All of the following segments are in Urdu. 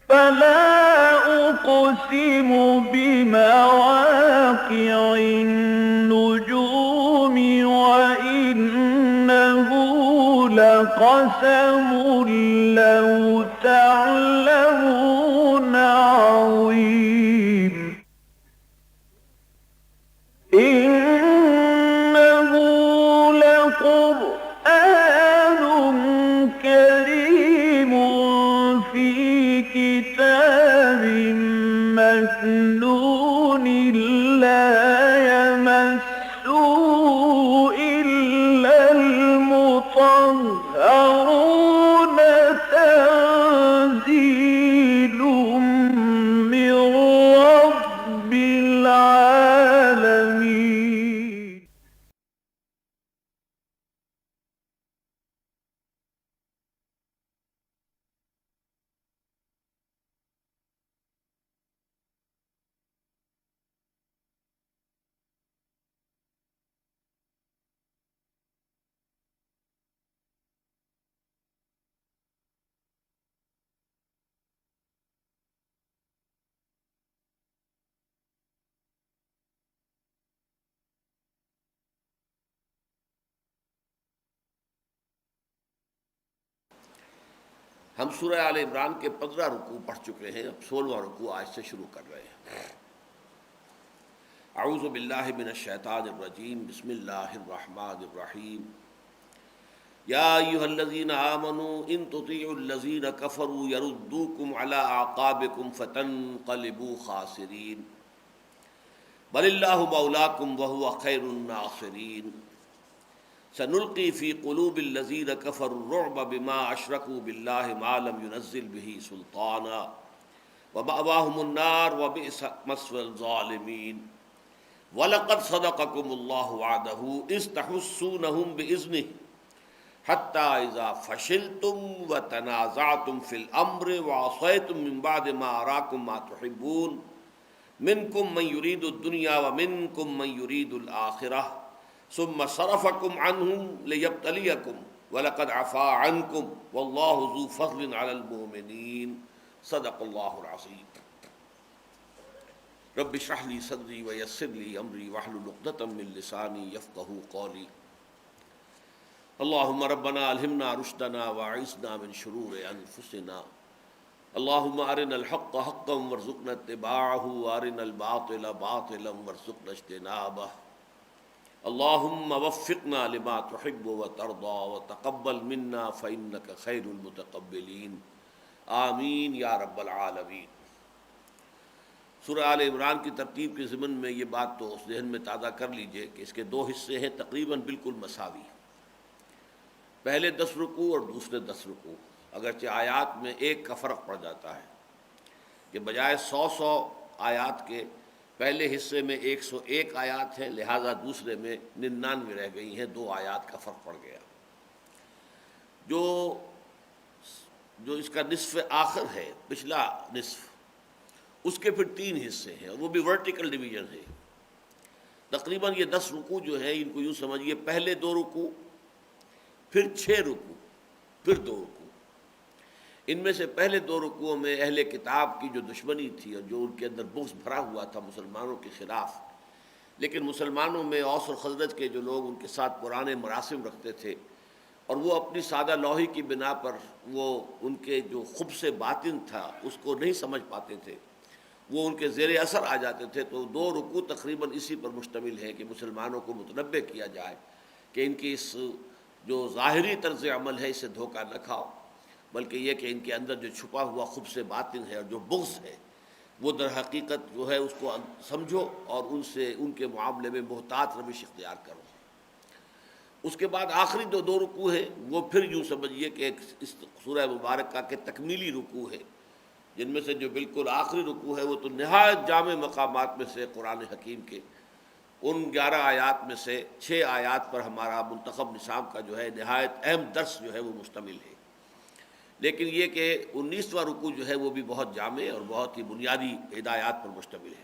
فلا أقسم بمواقع النجوم وإنه لقسم لو تعلمون عظيم إنه لقرآن كريم في كتاب مكنون لا يمسه إلا المطهرون تنزيل من رب العالمين. ہم سورہ آل عمران کے 15 رکوع پڑھ چکے ہیں، اب 16واں رکوع آج سے شروع کر رہے ہیں۔ اعوذ باللہ من الشیطان الرجیم، بسم اللہ الرحمن الرحیم۔ یا ایھا الذین آمنوا ان تطیعوا الذین کفروا یردوکم علی اعقابکم فتنقلبوا خاسرین بل اللہ مولاکم وہو خیر الناصرین۔ سنلقی فی قلوب الذین کفروا الرعب بما اشرکوا باللہ ما لم ینزل به سلطانا ومأواہم النار وبئس مثوى الظالمین۔ وَلَقَدْ صَدَقَكُمُ اللَّهُ وَعْدَهُ إِذْ تَحُسُّونَهُم بِإِذْنِهِ حَتَّى إِذَا فَشِلْتُمْ وَتَنَازَعْتُمْ فِي الْأَمْرِ وَعَصَيْتُم مِّن بَعْدِ مَا أَرَاكُم مَّا تُحِبُّونَ مِنكُم مَّن يُرِيدُ الدُّنْيَا وَمِنكُم مَّن يُرِيدُ الْآخِرَةَ ثُمَّ صَرَفَكُمْ عَنْهُمْ لِيَبْتَلِيَكُمْ وَلَقَدْ عَفَا عَنكُمْ وَاللَّهُ ذُو فَضْلٍ عَلَى الْمُؤْمِنِينَ۔ صدق اللہ العظیم۔ رب اشرح لي صدري ويسر لي امري واحلل عقدة من لساني يفقهوا قولي۔ اللهم ربنا الهمنا رشدنا واعصمنا من شرور انفسنا، اللهم ارنا الحق حقا وارزقنا اتباعه وارنا الباطل باطلا وارزقنا اجتنابه، اللهم وفقنا لما تحب وترضى وتقبل منا فإنك خير المتقبلين، آمین یا رب العالمین۔ سورہ آل عمران کی ترتیب کے ضمن میں یہ بات تو اس ذہن میں تازہ کر لیجئے کہ اس کے 2 حصے ہیں تقریباً بالکل مساوی، پہلے 10 رکوع اور دوسرے 10 رکوع، اگرچہ آیات میں 1 کا فرق پڑ جاتا ہے کہ بجائے 100 آیات کے پہلے حصے میں 101 آیات ہیں، لہٰذا دوسرے میں 99 رہ گئی ہیں، 2 آیات کا فرق پڑ گیا۔ جو اس کا نصف آخر ہے، پچھلا نصف، اس کے پھر 3 حصے ہیں اور وہ بھی ورٹیکل ڈویژن ہے۔ تقریباً یہ 10 رکوع جو ہے ان کو یوں سمجھیے، پہلے 2 رکوع، پھر 6 رکوع، پھر 2 رکوع۔ ان میں سے پہلے 2 رکوعوں میں اہل کتاب کی جو دشمنی تھی اور جو ان کے اندر بغض بھرا ہوا تھا مسلمانوں کے خلاف، لیکن مسلمانوں میں اوس اور خزرج کے جو لوگ ان کے ساتھ پرانے مراسم رکھتے تھے اور وہ اپنی سادہ لوحی کی بنا پر وہ ان کے جو خبث باطن تھا اس کو نہیں سمجھ پاتے تھے، وہ ان کے زیر اثر آ جاتے تھے، تو 2 رکوع تقریباً اسی پر مشتمل ہے کہ مسلمانوں کو متنبہ کیا جائے کہ ان کی اس جو ظاہری طرز عمل ہے اس سے دھوکہ نہ کھاؤ، بلکہ یہ کہ ان کے اندر جو چھپا ہوا خبث باطن ہے اور جو بغض ہے وہ در حقیقت جو ہے اس کو سمجھو اور ان سے ان کے معاملے میں محتاط روش اختیار کرو۔ اس کے بعد آخری جو 2 رکوع ہیں وہ پھر یوں سمجھیے کہ ایک اس سورہ مبارکہ کے تکمیلی رکوع ہے، جن میں سے جو بالکل آخری رکوع ہے وہ تو نہایت جامع مقامات میں سے قرآن حکیم کے ان 11 آیات میں سے 6 آیات پر ہمارا منتخب نصاب کا جو ہے نہایت اہم درس جو ہے وہ مشتمل ہے، لیکن یہ کہ 19واں رکوع جو ہے وہ بھی بہت جامع اور بہت ہی بنیادی ہدایات پر مشتمل ہے۔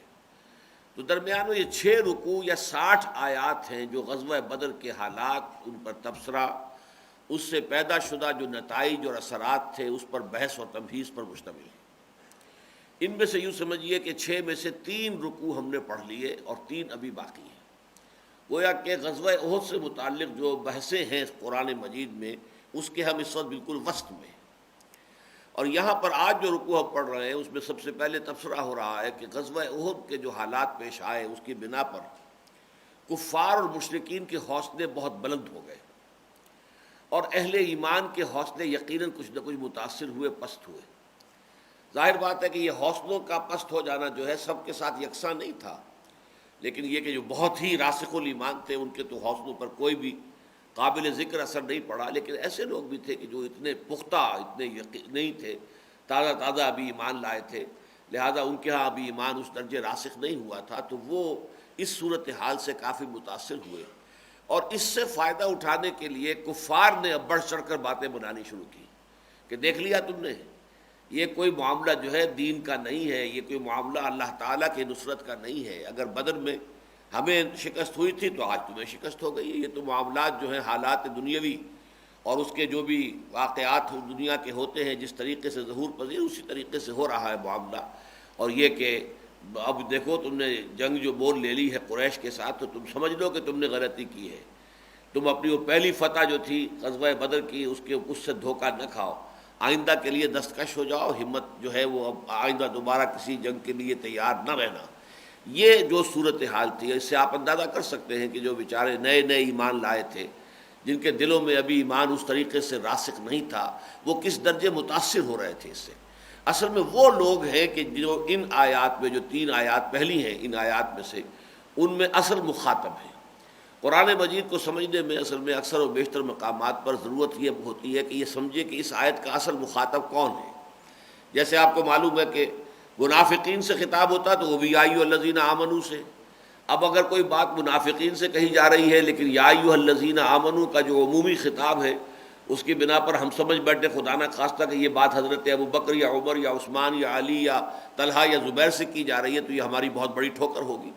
تو درمیان میں یہ 6 رکوع یا 60 آیات ہیں جو غزوہ بدر کے حالات، ان پر تبصرہ، اس سے پیدا شدہ جو نتائج اور اثرات تھے اس پر بحث و تمہیز پر مشتمل ہے۔ ان میں سے یوں سمجھیے کہ 6 میں سے 3 رکوع ہم نے پڑھ لیے اور 3 ابھی باقی ہیں۔ گویا کہ غزوہ احد سے متعلق جو بحثیں ہیں قرآن مجید میں، اس کے ہم اس وقت بالکل وسط میں ہیں۔ اور یہاں پر آج جو رکوع ہم پڑھ رہے ہیں اس میں سب سے پہلے تبصرہ ہو رہا ہے کہ غزوہ احد کے جو حالات پیش آئے اس کی بنا پر کفار اور مشرکین کے حوصلے بہت بلند ہو گئے، اور اہل ایمان کے حوصلے یقیناً کچھ نہ کچھ متاثر ہوئے، پست ہوئے۔ ظاہر بات ہے کہ یہ حوصلوں کا پست ہو جانا جو ہے سب کے ساتھ یکساں نہیں تھا، لیکن یہ کہ جو بہت ہی راسخ الایمان تھے ان کے تو حوصلوں پر کوئی بھی قابل ذکر اثر نہیں پڑا، لیکن ایسے لوگ بھی تھے کہ جو اتنے پختہ، اتنے یقین نہیں تھے، تازہ تازہ ابھی ایمان لائے تھے، لہذا ان کے ہاں ابھی ایمان اس درجے راسخ نہیں ہوا تھا، تو وہ اس صورتحال سے کافی متاثر ہوئے، اور اس سے فائدہ اٹھانے کے لیے کفار نے اب بڑھ چڑھ کر باتیں بنانی شروع کی کہ دیکھ لیا تم نے، یہ کوئی معاملہ جو ہے دین کا نہیں ہے، یہ کوئی معاملہ اللہ تعالیٰ کی نصرت کا نہیں ہے۔ اگر بدر میں ہمیں شکست ہوئی تھی تو آج تمہیں شکست ہو گئی ہے۔ یہ تو معاملات جو ہیں حالات دنیاوی اور اس کے جو بھی واقعات دنیا کے ہوتے ہیں جس طریقے سے ظہور پذیر اسی طریقے سے ہو رہا ہے معاملہ، اور یہ کہ اب دیکھو تم نے جنگ جو بول لے لی ہے قریش کے ساتھ تو تم سمجھ لو کہ تم نے غلطی کی ہے، تم اپنی وہ پہلی فتح جو تھی غزوہ بدر کی اس سے دھوکہ نہ کھاؤ، آئندہ کے لیے دستکش ہو جاؤ، ہمت جو ہے وہ اب آئندہ دوبارہ کسی جنگ کے لیے تیار نہ رہنا۔ یہ جو صورتحال تھی اس سے آپ اندازہ کر سکتے ہیں کہ جو بیچارے نئے نئے ایمان لائے تھے، جن کے دلوں میں ابھی ایمان اس طریقے سے راسخ نہیں تھا، وہ کس درجے متاثر ہو رہے تھے اس سے۔ اصل میں وہ لوگ ہیں کہ جو ان آیات میں جو 3 آیات پہلی ہیں ان آیات میں سے، ان میں اصل مخاطب ہیں۔ قرآن مجید کو سمجھنے میں اصل میں اکثر و بیشتر مقامات پر ضرورت یہ ہوتی ہے کہ یہ سمجھے کہ اس آیت کا اصل مخاطب کون ہے۔ جیسے آپ کو معلوم ہے کہ منافقین سے خطاب ہوتا تو وہ بھی یا ایھا الذین آمنوا سے، اب اگر کوئی بات منافقین سے کہی جا رہی ہے لیکن یا ایھا الذین آمنوا کا جو عمومی خطاب ہے اس کی بنا پر ہم سمجھ بیٹھے خدا نہ خواستہ کہ یہ بات حضرت ابو بکر یا عمر یا عثمان یا علی یا طلحہ یا زبیر سے کی جا رہی ہے تو یہ ہماری بہت بڑی ٹھوکر ہوگی۔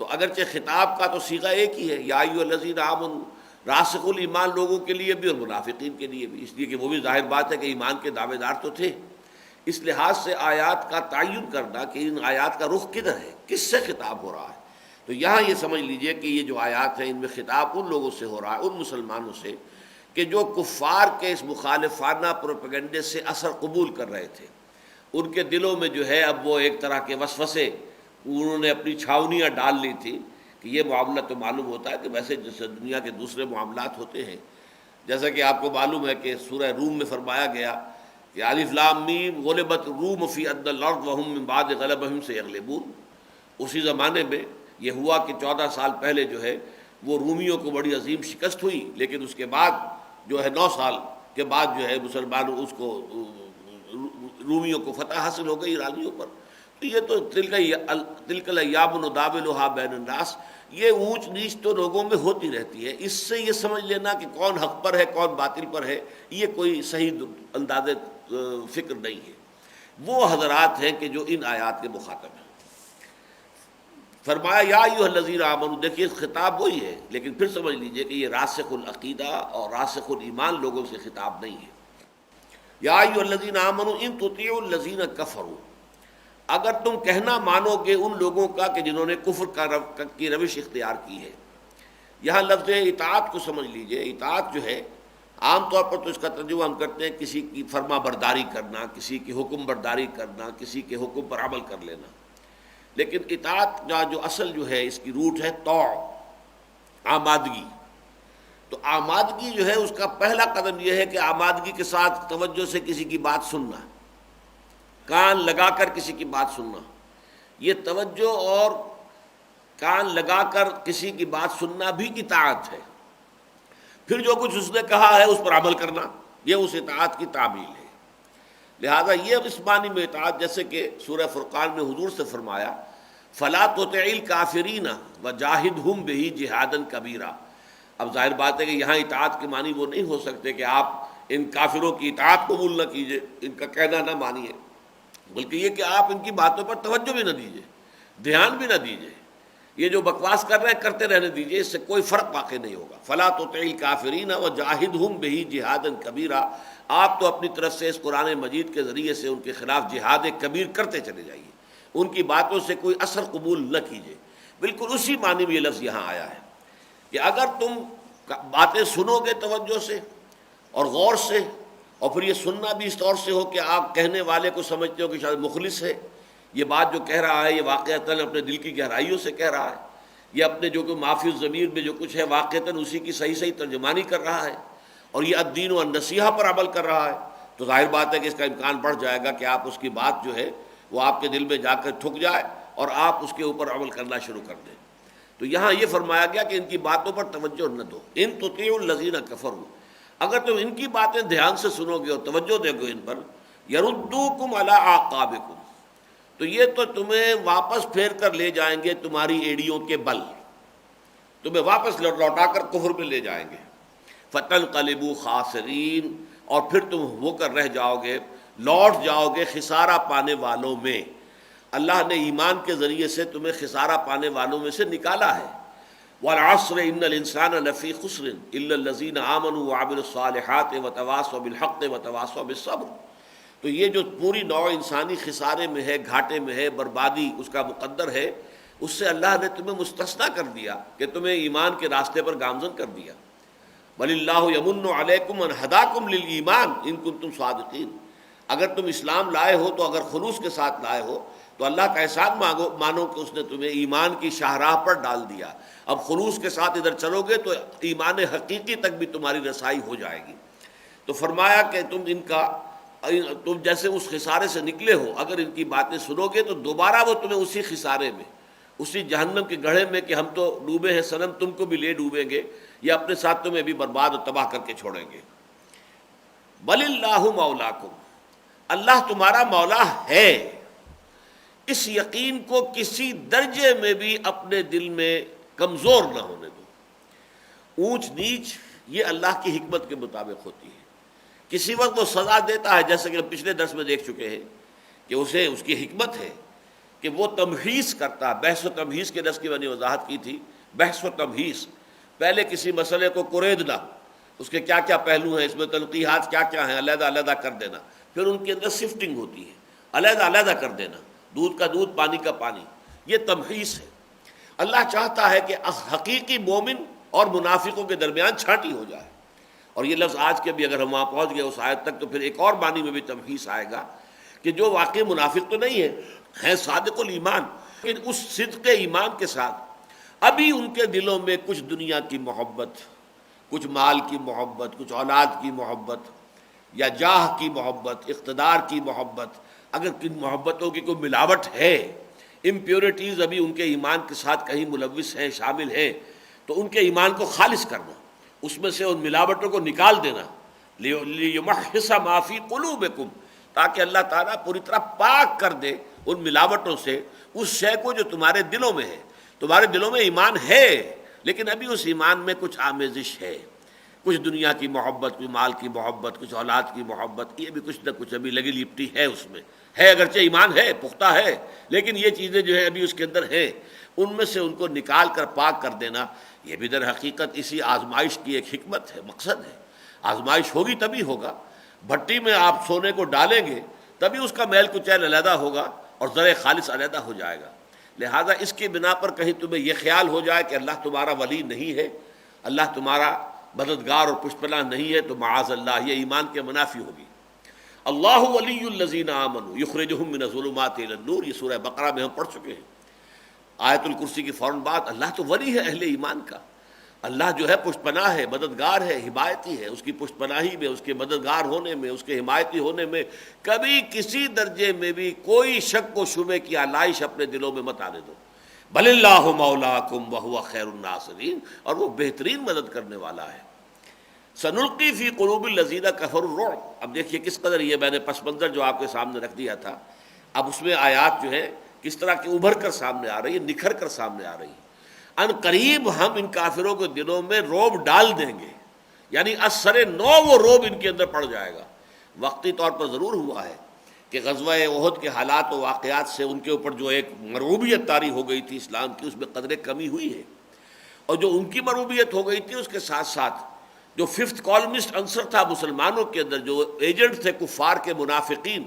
تو اگرچہ خطاب کا تو صیغہ ایک ہی ہے، یا ایھا الذین آمنوا، راسخ الایمان لوگوں کے لیے بھی اور منافقین کے لیے بھی، اس لیے کہ وہ بھی ظاہر بات ہے کہ ایمان کے دعوے دار تو تھے۔ اس لحاظ سے آیات کا تعین کرنا کہ ان آیات کا رخ کدھر ہے، کس سے خطاب ہو رہا ہے، تو یہاں یہ سمجھ لیجئے کہ یہ جو آیات ہیں ان میں خطاب ان لوگوں سے ہو رہا ہے، ان مسلمانوں سے کہ جو کفار کے اس مخالفانہ پروپیگنڈے سے اثر قبول کر رہے تھے۔ ان کے دلوں میں جو ہے اب وہ ایک طرح کے وسوسے، انہوں نے اپنی چھاونیاں ڈال لی تھی کہ یہ معاملہ تو معلوم ہوتا ہے کہ ویسے جیسے دنیا کے دوسرے معاملات ہوتے ہیں، جیسا کہ آپ کو معلوم ہے کہ سورہ روم میں فرمایا گیا کہ الف لام میم غلبت الروم فی ادنی الارض وهم من بعد غلبهم سیغلبون۔ اسی زمانے میں یہ ہوا کہ 14 سال پہلے جو ہے وہ رومیوں کو بڑی عظیم شکست ہوئی، لیکن اس کے بعد جو ہے 9 سال کے بعد جو ہے مسلمانوں اس کو رومیوں کو فتح حاصل ہو گئی ایرانیوں پر۔ تو یہ تو تلک الایام نداولها بین الناس، یہ اونچ نیچ تو لوگوں میں ہوتی رہتی ہے، اس سے یہ سمجھ لینا کہ کون حق پر ہے کون باطل پر ہے یہ کوئی صحیح انداز فکر نہیں ہے۔ وہ حضرات ہیں کہ جو ان آیات کے مخاطب ہیں۔ فرمایا یا ایھا الذین آمنوا، دیکھیے خطاب وہی ہے لیکن پھر سمجھ لیجئے کہ یہ راسخ العقیدہ اور راسخ الایمان لوگوں سے خطاب نہیں ہے۔ یا ایھا الذین آمنوا ان تطیعوا الذین کفروا، اگر تم کہنا مانو گے ان لوگوں کا کہ جنہوں نے کفر کی روش اختیار کی ہے۔ یہاں لفظ اطاعت کو سمجھ لیجئے، اطاعت جو ہے عام طور پر تو اس کا ترجمہ ہم کرتے ہیں کسی کی فرما برداری کرنا، کسی کی حکم برداری کرنا، کسی کے حکم پر عمل کر لینا، لیکن اطاعت کا جو اصل جو ہے اس کی روٹ ہے طوع، آمادگی۔ تو آمادگی جو ہے اس کا پہلا قدم یہ ہے کہ آمادگی کے ساتھ توجہ سے کسی کی بات سننا، کان لگا کر کسی کی بات سننا۔ یہ توجہ اور کان لگا کر کسی کی بات سننا بھی اطاعت ہے۔ پھر جو کچھ اس نے کہا ہے اس پر عمل کرنا، یہ اس اطاعت کی تعمیل ہے۔ لہذا یہ اس معنی میں اطاعت، جیسے کہ سورہ فرقان میں حضور سے فرمایا فَلَا تُطِعِ الْكَافِرِينَ وَجَاهِدْهُمْ بِهِ جِهَادًا كَبِيرًا۔ اب ظاہر بات ہے کہ یہاں اطاعت کے معنی وہ نہیں ہو سکتے کہ آپ ان کافروں کی اطاعت قبول نہ کیجئے، ان کا کہنا نہ مانیے، بلکہ یہ کہ آپ ان کی باتوں پر توجہ بھی نہ دیجئے، دھیان بھی نہ دیجئے۔ یہ جو بکواس کر رہے ہیں کرتے رہنے دیجئے، اس سے کوئی فرق واقع نہیں ہوگا. فلا تطع الکافرین وجاہدہم بہ جہادا کبیرا، آپ تو اپنی طرف سے اس قرآن مجید کے ذریعے سے ان کے خلاف جہاد کبیر کرتے چلے جائیے، ان کی باتوں سے کوئی اثر قبول نہ کیجیے. بالکل اسی معنی میں یہ لفظ یہاں آیا ہے کہ اگر تم باتیں سنو گے توجہ سے اور غور سے، اور پھر یہ سننا بھی اس طور سے ہو کہ آپ کہنے والے کو سمجھتے ہو کہ شاید مخلص ہے، یہ بات جو کہہ رہا ہے یہ واقعتاً اپنے دل کی گہرائیوں سے کہہ رہا ہے، یہ اپنے جو کہ معافی الضمیر میں جو کچھ ہے واقعتاً اسی کی صحیح ترجمانی کر رہا ہے، اور یہ الدین و النصیحہ پر عمل کر رہا ہے، تو ظاہر بات ہے کہ اس کا امکان بڑھ جائے گا کہ آپ اس کی بات جو ہے وہ آپ کے دل میں جا کر ٹھک جائے اور آپ اس کے اوپر عمل کرنا شروع کر دیں. تو یہاں یہ فرمایا گیا کہ ان کی باتوں پر توجہ نہ دو. ان تطیعوا الذین کفروا، اگر تم ان کی باتیں دھیان سے سنو گے اور توجہ دو گے ان پر، یردوکم علی اعقابکم، تو یہ تو تمہیں واپس پھیر کر لے جائیں گے تمہاری ایڑیوں کے بل، تمہیں واپس لوٹا کر کفر میں لے جائیں گے. فتنقلبوا خاسرین، اور پھر تم ہو کر رہ جاؤ گے، لوٹ جاؤ گے خسارہ پانے والوں میں. اللہ نے ایمان کے ذریعے سے تمہیں خسارہ پانے والوں میں سے نکالا ہے. والعصر ان الانسان لفی خسر الا الذین آمنوا وعملوا الصالحات وتواصوا بالحق وتواصوا بالصبر. تو یہ جو پوری نوع انسانی خسارے میں ہے، گھاٹے میں ہے، بربادی اس کا مقدر ہے، اس سے اللہ نے تمہیں مستثنیٰ کر دیا کہ تمہیں ایمان کے راستے پر گامزن کر دیا. بل اللہ یمن علیکم ان ہداکم للایمان ان کنتم صادقین، اگر تم اسلام لائے ہو تو اگر خلوص کے ساتھ لائے ہو تو اللہ کا احسان مانو کہ اس نے تمہیں ایمان کی شاہراہ پر ڈال دیا. اب خلوص کے ساتھ ادھر چلو گے تو ایمان حقیقی تک بھی تمہاری رسائی ہو جائے گی. تو فرمایا کہ تم جیسے اس خسارے سے نکلے ہو، اگر ان کی باتیں سنو گے تو دوبارہ وہ تمہیں اسی خسارے میں، اسی جہنم کے گڑھے میں کہ ہم تو ڈوبے ہیں صنم تم کو بھی لے ڈوبیں گے، یا اپنے ساتھ تمہیں بھی برباد و تباہ کر کے چھوڑیں گے. بل اللہ مولاکم، اللہ تمہارا مولا ہے. اس یقین کو کسی درجے میں بھی اپنے دل میں کمزور نہ ہونے دو. اونچ نیچ یہ اللہ کی حکمت کے مطابق ہوتی ہے. کسی وقت وہ سزا دیتا ہے، جیسے کہ ہم پچھلے درس میں دیکھ چکے ہیں کہ اس کی حکمت ہے کہ وہ تمہیز کرتا ہے. بحث و تمہیز کے درس کی میں نے وضاحت کی تھی. بحث و تمہیز، پہلے کسی مسئلے کو کریدنا، اس کے کیا کیا پہلو ہیں، اس میں تنقیحات کیا کیا ہیں، علیحدہ علیحدہ کر دینا. پھر ان کے اندر سفٹنگ ہوتی ہے، علیحدہ علیحدہ کر دینا، دودھ کا دودھ پانی کا پانی. یہ تمحیص ہے. اللہ چاہتا ہے کہ حقیقی مومن اور منافقوں کے درمیان چھانٹی ہو جائے. اور یہ لفظ آج کے بھی اگر ہم وہاں پہنچ گئے اس آیت تک تو پھر ایک اور معنی میں بھی تمحیص آئے گا کہ جو واقعی منافق تو نہیں ہے صادق الایمان، لیکن اس صدق ایمان کے ساتھ ابھی ان کے دلوں میں کچھ دنیا کی محبت، کچھ مال کی محبت، کچھ اولاد کی محبت، یا جاہ کی محبت، اقتدار کی محبت، اگر کن محبتوں کی کوئی ملاوٹ ہے، امپیورٹیز ابھی ان کے ایمان کے ساتھ کہیں ملوث ہیں، شامل ہیں، تو ان کے ایمان کو خالص کرنا، اس میں سے ان ملاوٹوں کو نکال دینا. لیمحص ما فی قلوبکم، تاکہ اللہ تعالیٰ پوری طرح پاک کر دے ان ملاوٹوں سے اس شے کو جو تمہارے دلوں میں ہے. تمہارے دلوں میں ایمان ہے لیکن ابھی اس ایمان میں کچھ آمیزش ہے، کچھ دنیا کی محبت، کچھ مال کی محبت، کچھ اولاد کی محبت، یہ بھی کچھ نہ کچھ ابھی لگی لپٹی ہے اس میں ہے. اگرچہ ایمان ہے، پختہ ہے، لیکن یہ چیزیں جو ہے ابھی اس کے اندر ہیں، ان میں سے ان کو نکال کر پاک کر دینا. یہ بھی در حقیقت اسی آزمائش کی ایک حکمت ہے، مقصد ہے. آزمائش ہوگی تبھی ہوگا. بھٹی میں آپ سونے کو ڈالیں گے تبھی اس کا میل کچیل علیحدہ ہوگا اور زر خالص علیحدہ ہو جائے گا. لہذا اس کی بنا پر کہیں تمہیں یہ خیال ہو جائے کہ اللہ تمہارا ولی نہیں ہے، اللہ تمہارا مددگار اور پشپناہ نہیں ہے، تو معاذ اللہ یہ ایمان کے منافی ہوگی. اللہ ولی الذین آمنوا یخرجہم من الظلمات الی النور، یہ سورہ بقرہ میں ہم پڑھ چکے ہیں. آیت الکرسی کی فوراً بعد اللہ تو ولی ہے اہل ایمان کا. اللہ جو ہے پشپناہ ہے، مددگار ہے، حمایتی ہے. اس کی پشپناہی میں، اس کے مددگار ہونے میں، اس کے حمایتی ہونے میں کبھی کسی درجے میں بھی کوئی شک و شبے کی آلائش اپنے دلوں میں مت آنے دو. بل اللہ مولاکم وہو خیر الناصرین، اور وہ بہترین مدد کرنے والا ہے. سنلقی فی قلوب الذین کفروا الرعب. اب دیکھیے کس قدر یہ میں نے پس منظر جو آپ کے سامنے رکھ دیا تھا، اب اس میں آیات جو ہے کس طرح کی ابھر کر سامنے آ رہی ہے، نکھر کر سامنے آ رہی ہے. ان قریب ہم ان کافروں کے دلوں میں روب ڈال دیں گے، یعنی اثر نو وہ روب ان کے اندر پڑ جائے گا. وقتی طور پر ضرور ہوا ہے کہ غزوہ احد کے حالات و واقعات سے ان کے اوپر جو ایک مرعوبیت طاری ہو گئی تھی اسلام کی، اس میں قدر کمی ہوئی ہے، اور جو ان کی مرعوبیت ہو گئی تھی اس کے ساتھ ساتھ جو ففتھ کالمسٹ عنصر تھا مسلمانوں کے اندر، جو ایجنٹ تھے کفار کے منافقین،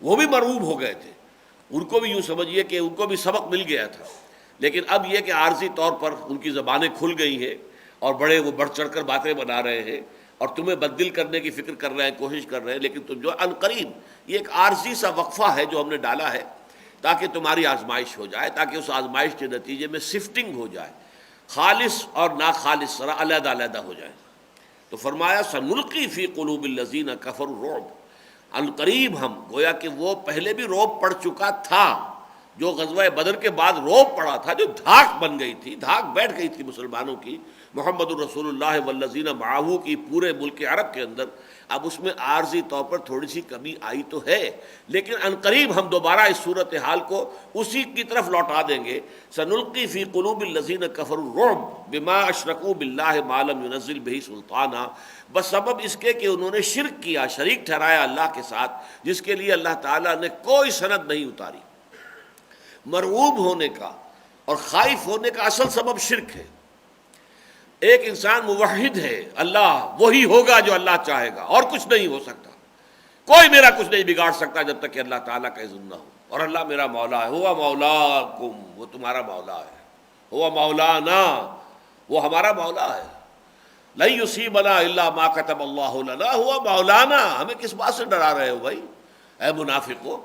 وہ بھی مرعوب ہو گئے تھے. ان کو بھی یوں سمجھیے کہ ان کو بھی سبق مل گیا تھا. لیکن اب یہ کہ عارضی طور پر ان کی زبانیں کھل گئی ہیں اور بڑے وہ بڑھ چڑھ کر باتیں بنا رہے ہیں اور تمہیں بددل کرنے کی فکر کر رہے ہیں، کوشش کر رہے ہیں، لیکن تم جو عنقریب یہ ایک عارضی سا وقفہ ہے جو ہم نے ڈالا ہے تاکہ تمہاری آزمائش ہو جائے، تاکہ اس آزمائش کے نتیجے میں سفٹنگ ہو جائے، خالص اور ناخالص ذرا علیحدہ علیحدہ ہو جائے. تو فرمایا سنلقی فی قلوب الذین کفروا الرعب، عنقریب ہم، گویا کہ وہ پہلے بھی رعب پڑ چکا تھا، جو غزوہ بدر کے بعد رعب پڑا تھا، جو دھاک بن گئی تھی، دھاک بیٹھ گئی تھی مسلمانوں کی، محمد الرسول اللہ والذین معہ کی پورے ملک عرب کے اندر. اب اس میں عارضی طور پر تھوڑی سی کمی آئی تو ہے، لیکن عنقریب ہم دوبارہ اس صورتحال کو اسی کی طرف لوٹا دیں گے. سنلقی فی قلوب الذین کفروا الرعب بما اشرکوا باللہ ما لم ینزل بہ سلطانا، بس سبب اس کے کہ انہوں نے شرک کیا، شریک ٹھہرایا اللہ کے ساتھ، جس کے لیے اللہ تعالیٰ نے کوئی سند نہیں اتاری. مرعوب ہونے کا اور خائف ہونے کا اصل سبب شرک ہے. ایک انسان موحد ہے، اللہ وہی ہوگا جو اللہ چاہے گا، اور کچھ نہیں ہو سکتا، کوئی میرا کچھ نہیں بگاڑ سکتا جب تک کہ اللہ تعالیٰ کا اذن نہ ہو. اور اللہ میرا مولا ہے، ہوا مولاکم، وہ تمہارا مولا ہے، ہوا مولانا، وہ ہمارا مولا ہے. لن یصیبنا الا ما کتب اللہ لنا، ہوا مولانا. ہمیں کس بات سے ڈرا رہے ہو بھائی اے منافقو؟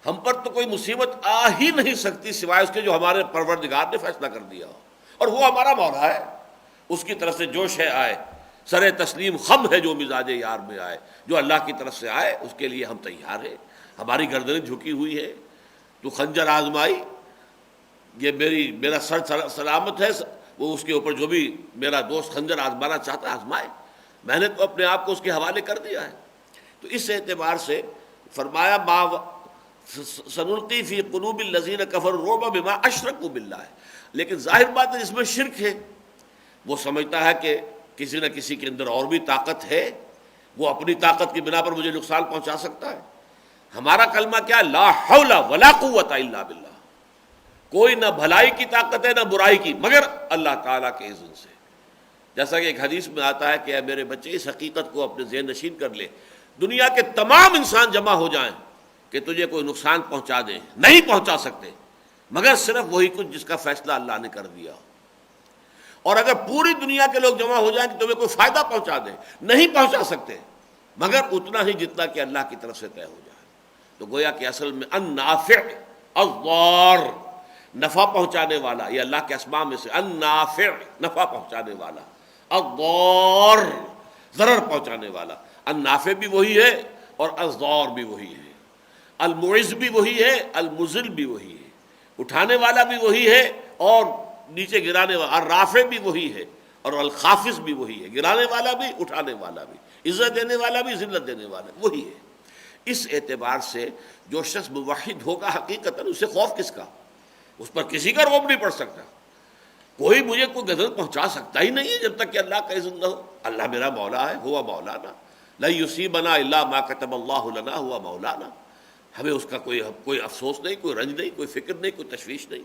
ہم پر تو کوئی مصیبت آ ہی نہیں سکتی سوائے اس کے جو ہمارے پروردگار نے فیصلہ کر دیا ہو، اور وہ ہمارا مولا ہے. اس کی طرف سے جو شے آئے، سر تسلیم خم ہے جو مزاج یار میں آئے، جو اللہ کی طرف سے آئے اس کے لیے ہم تیار ہیں. ہماری گردنیں جھکی ہوئی ہے. تو خنجر آزمائی، یہ میرا سر سلامت ہے، وہ اس کے اوپر جو بھی میرا دوست خنجر آزمانا چاہتا ہے آزمائے، میں نے تو اپنے آپ کو اس کے حوالے کر دیا ہے. تو اس اعتبار سے فرمایا ما سنلقی فی قلوب الذین کفروا الرعب بما اشرکوا باللہ. لیکن ظاہر بات ہے اس میں شرک ہے. وہ سمجھتا ہے کہ کسی نہ کسی کے اندر اور بھی طاقت ہے، وہ اپنی طاقت کی بنا پر مجھے نقصان پہنچا سکتا ہے. ہمارا کلمہ کیا ہے؟ لا حول ولا قوت الا باللہ. کوئی نہ بھلائی کی طاقت ہے نہ برائی کی، مگر اللہ تعالیٰ کے اذن سے. جیسا کہ ایک حدیث میں آتا ہے کہ اے میرے بچے اس حقیقت کو اپنے ذہن نشین کر لے، دنیا کے تمام انسان جمع ہو جائیں کہ تجھے کوئی نقصان پہنچا دیں، نہیں پہنچا سکتے مگر صرف وہی کچھ جس کا فیصلہ اللہ نے کر دیا. اور اگر پوری دنیا کے لوگ جمع ہو جائیں کہ تمہیں کوئی فائدہ پہنچا دیں، نہیں پہنچا سکتے مگر اتنا ہی جتنا کہ اللہ کی طرف سے طے ہو جائے. تو گویا کہ اصل میں النافع الضار، نفع پہنچانے والا، یہ اللہ کے اسماء میں سے النافع، نفع پہنچانے والا، الضار، ضرر پہنچانے والا. النافع بھی وہی ہے اور الضار بھی وہی ہے، المعز بھی وہی ہے، المذل بھی وہی ہے، اٹھانے والا بھی وہی ہے اور نیچے گرانے والا، الرافع بھی وہی ہے اور الخافض بھی وہی ہے، گرانے والا بھی اٹھانے والا بھی، عزت دینے والا بھی ذلت دینے والا وہی ہے. اس اعتبار سے جو شخص موحد ہوگا حقیقتاً اسے خوف کس کا؟ اس پر کسی کا رعب نہیں پڑ سکتا. کوئی مجھے کوئی غضب پہنچا سکتا ہی نہیں ہے جب تک کہ اللہ کا اذن نہ ہو. اللہ میرا مولا ہے، ہوا مولانا. لن یصیبنا الا ما کتب اللہ لنا، ہوا مولانا. ہمیں اس کا کوئی افسوس نہیں، کوئی رنج نہیں، کوئی فکر نہیں، کوئی تشویش نہیں.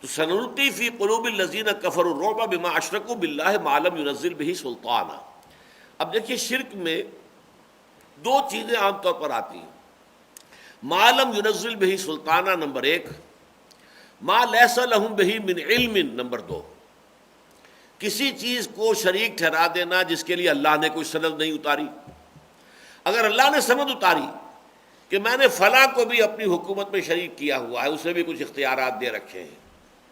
تو سنلقی فی قلوب الذین کفروا الرعب بما اشرکوا باللہ ما لم ینزل بہ سلطانا. اب دیکھیے شرک میں دو چیزیں عام طور پر آتی ہیں. ما لم ینزل بہ سلطانا نمبر 1، ما لیس لہم بہ من علم نمبر 2. کسی چیز کو شریک ٹھہرا دینا جس کے لیے اللہ نے کوئی سند نہیں اتاری. اگر اللہ نے سند اتاری کہ میں نے فلاں کو بھی اپنی حکومت میں شریک کیا ہوا ہے، اسے بھی کچھ اختیارات دے رکھے ہیں،